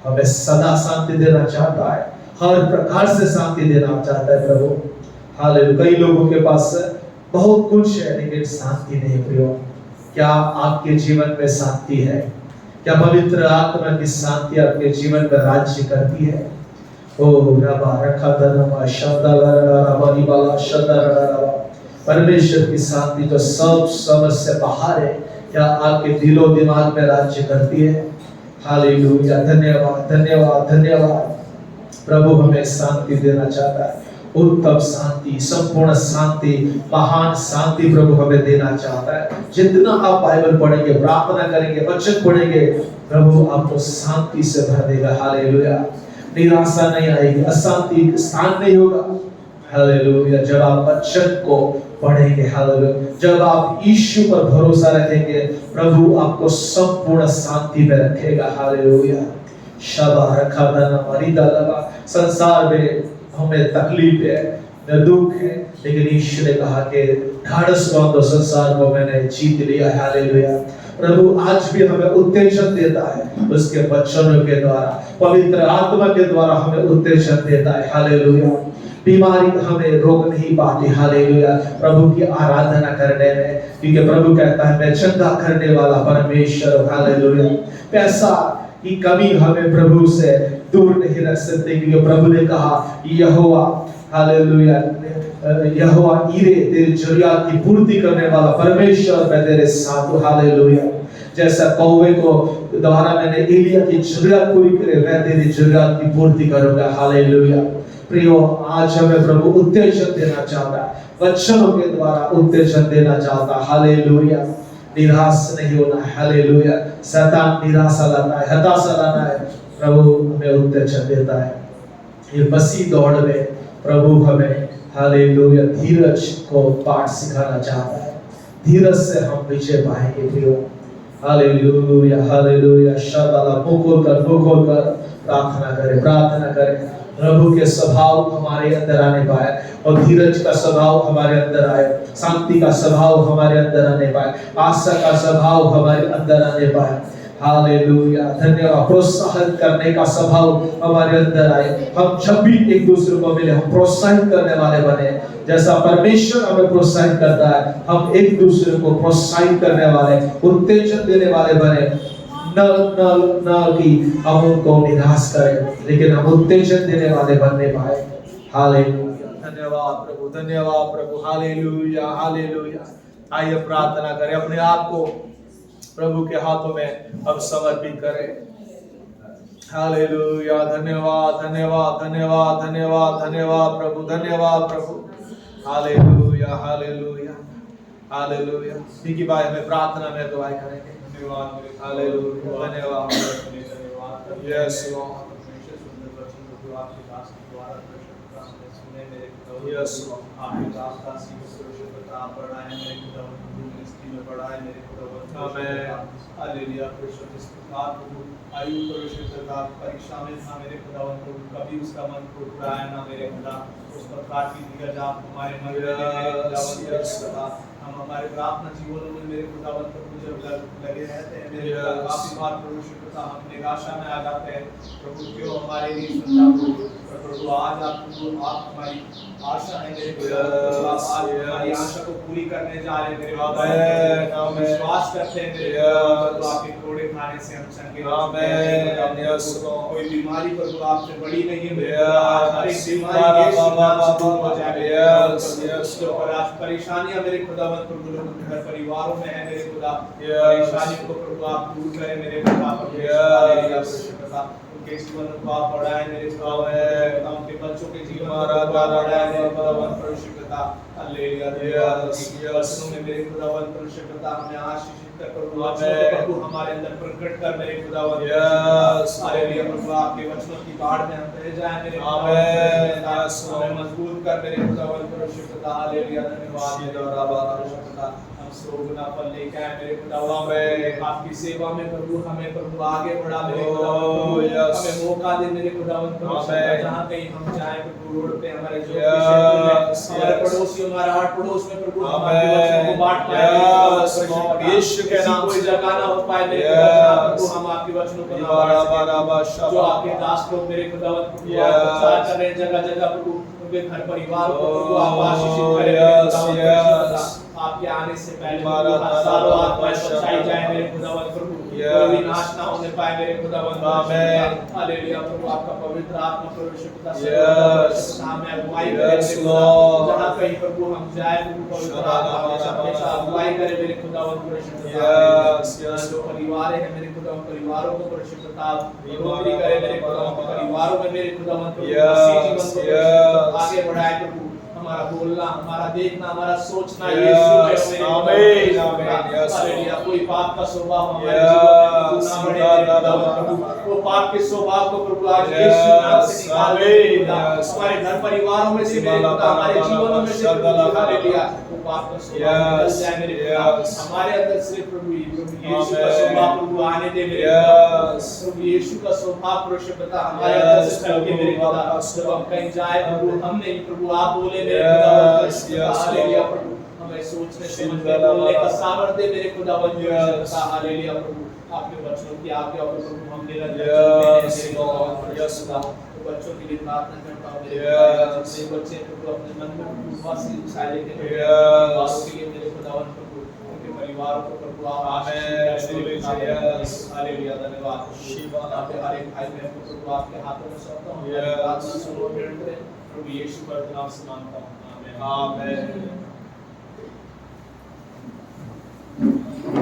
हमें सदा शांति देना चाहता है, हर प्रकार से शांति देना चाहता है प्रभु। हालेलुया। कई लोगों के पास बहुत कुछ है लेकिन शांति नहीं। प्रियो, क्या आपके जीवन में शांति है? क्या पवित्र आत्मा की शांति आपके जीवन में राज्य करती है? ओ रबा रखा दरमा शब्दा रबा बाला शब्दा रबा। परमेश्वर की शांति जो सब समझ से बाहर है, क्या आपके दिलो दिमाग में राज्य करती है? हालेलुया। धन्यवाद, धन्यवाद, धन्यवाद। प्रभु हमें शांति देना चाहता है, उत्तम शांति, संपूर्ण शांति, महान शांति प्रभु हमें देना चाहता है। जितना आप बाइबल पढ़ेंगे, प्रार्थना करेंगे, वचन पढ़ेंगे, प्रभु आपको शांति से भर देगा। हालेलुया। निराशा नहीं आएगी, अशांति स्थान नहीं होगा। हालेलुया। जब आप वचन को पढ़ेंगे, हालेलुया, जब आप यीशु पर भरोसा रखेंगे, प्रभु आपको संपूर्ण शांति में रखेगा। हालेलुया। शबा रखा धन हमारी दलवा। संसार में हमें तकलीफ है, न दुख है, लेकिन ईश्वर ने कहा कि ढाढ़स बांधो, संसार को मैंने जीत लिया। हालेलुया। प्रभु आज भी हमें उत्तेजन देता है, उसके वचनों के द्वारा, पवित्र आत्मा के द्वारा हमें उत्तेजन देता है। हालेलुया। बीमारी हमें रोक नहीं पाती। हालेलुया। प्रभु की आराधना करने में, क्योंकि प्रभु कहता है मैं चंगा करने वाला परमेश्वर। हालेलुया। पैसा की कमी हमें प्रभु से दूर नहीं रख सकते, क्योंकि प्रभु ने कहा यहोवा, हालेलुया, यहोवा ईरे तेरी जरूरत की पूर्ति करने वाला परमेश्वर मैं तेरे साथ हूं। हालेलुया। जैसा कौवे को द्वारा मैंने एलिया की जरूरत पूरी करे, मैं तेरी जरूरत की पूर्ति करूंगा। हालेलुया। प्रियो, आज हमें प्रभु उत्तेजन देना चाहता है, वचनों के द्वारा उत्तेजन देना चाहता है। हालेलुया। निराश नहीं होना है। हालेलुया। शैतान निराशा लाता है, हताशा लाता है, प्रभु हमें उत्तेजन देता है। ये मसीह दौड़ में प्रभु हमें, हालेलुया, धीरज को पाठ सिखाना चाहता है। धीरज से हम विजय पाएंगे प्रियो। Hallelujah, hallelujah. शाबाला मुंह खोलकर प्रार्थना करें। प्रभु के स्वभाव हमारे अंदर आने पाए, और धीरज का स्वभाव हमारे अंदर आए, शांति का स्वभाव हमारे अंदर आने पाए, आशा का स्वभाव हमारे अंदर आने पाए। हालेलुया। धन्यवाद। प्रोत्साहन करने का स्वभाव हमारे अंदर आए। हम जब भी एक दूसरे को मिले, हम प्रोत्साहित करने वाले बने। जैसा परमेश्वर हमें प्रोत्साहित करता है, हम एक दूसरे को प्रोत्साहित करने वाले, उत्तेजन देने वाले बने। न कि हम उनको निराश करें, लेकिन हम उत्तेजन देने वाले बनने पाए। हालेलुया। धन्यवाद प्रभु, धन्यवाद प्रभु। Hallelujah, hallelujah. आइए प्रार्थना करें, अपने आप को प्रभु के हाथों में हम समर्पित करें। हालेलुया। धन्यवाद, धन्यवाद, धन्यवाद, धन्यवाद, धन्यवाद प्रभु, धन्यवाद प्रभु। Hallelujah, hallelujah, hallelujah. ठीक भाई, हमें प्रार्थना में दुआएं करेंगे। हालेलुया, धन्यवाद, यस लॉर्ड, यस परीक्षा में था मेरे खुदावन को, कभी उसका मन फुटराया ना मेरे खुदा, उस पर काटी दिया जा हमारे मन में हम हमारे प्रार्थना जीवनों में मेरे खुदावन को जब लगे रहते हैं मेरे खुदा, काफी बार प्रभु शुक्रता हम निराशा में आ जाते हैं प्रभु, क्यों हमारे लिए सुनता प्रभु। आज आप हमारी आशा है मेरे खुदा, आज हमारी आशा को पूरी करने जा रहे हैं मेरे खुदा, हम विश्वास करते हैं मेरे खुदा, आपके कोड़े खाने से हम चंगे कोई बीमारी प्रभु आपसे बड़ी नहीं है मेरे खुदा, हर एक बीमारी यीशु नाम से दूर हो जाए। परेशानियां मेरे खुदा प्रभु लोगों के घर परिवारों में है मेरे खुदा, परेशानियों को प्रभु आप दूर करें मेरे खुदा, उनके जीवन को आप बढ़ाएं मेरे खुदा, उनके बच्चों के जीवन को आप बढ़ाएं मेरे खुदा, परिशुद्धता हालेलुया, वचनों में मेरे खुदा परिशुद्धता हमें आशीषित कर प्रभु, हमारे अंदर प्रकट कर मेरे खुदा, हालेलुया प्रभु, आपके वचनों की बाढ़ में हम बह जाएं मेरे खुदा, हमें मजबूत कर मेरे खुदा परिशुद्धता हालेलुया, धन्यवाद सोगुना फल लेके आए मेरे खुदा, आपकी सेवा में प्रभु हमें प्रभु आगे बढ़ा मेरे खुदा, हमें मौका दे मेरे खुदा, जहाँ कहीं हम जाए प्रभु, रोड पे हमारे जो हमारे पड़ोसी, हमारा हर पड़ोस में प्रभु हमारे वचन को बांट पाए, यीशु के नाम कोई जगह ना हो पाए मेरे खुदा, प्रभु हम आपके वचनों को जो आपके दास लोग मेरे खुदा प्रचार कर रहे हैं जगह जगह प्रभु, उनके घर परिवार को प्रभु आप आशीषित करें, आपके आने से पहले सालों आत्माएं बचाई जाए मेरे खुदावन प्रभु, कोई विनाश ना होने पाए मेरे खुदावन, आमीन हालेलुया प्रभु, आपका पवित्र आत्मा परिशुद्धता से हमें अगुवाई करे, जहां कहीं प्रभु हम जाए प्रभु, पवित्र आत्मा हमेशा अगुवाई करे मेरे खुदावन परिशुद्धता, जो परिवार है मेरे खुदावन परिवारों को परिशुद्धता बढ़ोतरी करे मेरे खुदावन, परिवारों में मेरे खुदावन जीवन को आगे बढ़ाए प्रभु, हमारा बोलना, हमारा देखना, हमारा सोचना Yes, यीशु में आमीन, आमीन, yes, हालेलुया। Lord. कोई पाप का स्वभाव हमारे Yes, जीवन में ना बढ़े मेरे खुदावन प्रभु। Yes, वो पाप के स्वभाव को प्रभु आज Yes, यीशु नाम से निकाल दे मेरे आमीन, खुदा। yes, हमारे घर परिवारों में से मेरे खुदा, हमारे जीवनों में से प्रभु हालेलुया। वो पाप का स्वभाव निकल जाए मेरे खुदा। Yes. हमारे अंदर से प्रभु यीशु का आमीन। स्वभाव प्रभु आने दे मेरे खुदा। Yes. प्रभु यीशु का स्वभाव परिशुद्धता हमारे अंदर से Yes, चल के मेरे खुदा। प्रभु। जब हम कहीं जाए प्रभु, हम नहीं प्रभु, आप बोले मेरे Yes, खुदा। yes, hallelujah Lord. प्रभु। हमें सोचने शिव समझने दादा बोलने का बाबा। सामर्थ्य मेरे खुदावन Yes. परिशुद्धता। हालेलुया प्रभु। आपके वचनों की आज्ञा और प्रभु हम निरंतर Yes, चलते हैं मेरे Lord. खुदावन Yes, परिशुद्धता। Lord. तो बच्चों के लिए प्रार्थना करता हूँ मेरे Yes. खुदा। जितने बच्चे प्रभु अपने मन में प्रभु बहुत सी इच्छाएं लेके बैठे हैं, Yes. परिवारों के लिए मेरे खुदावन प्रभु, उनके परिवारों को प्रभु आप आशीष Amen. दीजिए। Yes. हालेलुया धन्यवाद प्रभु। शिवा। आपके हर एक भाई बहन को प्रभु आपके हाथों में सौंपता हूँ। Yes. प्रार्थना सुनो ग्रहण करें। प्रभु यीशु पर नाम से मांगता हूँ। आमीन। Amen.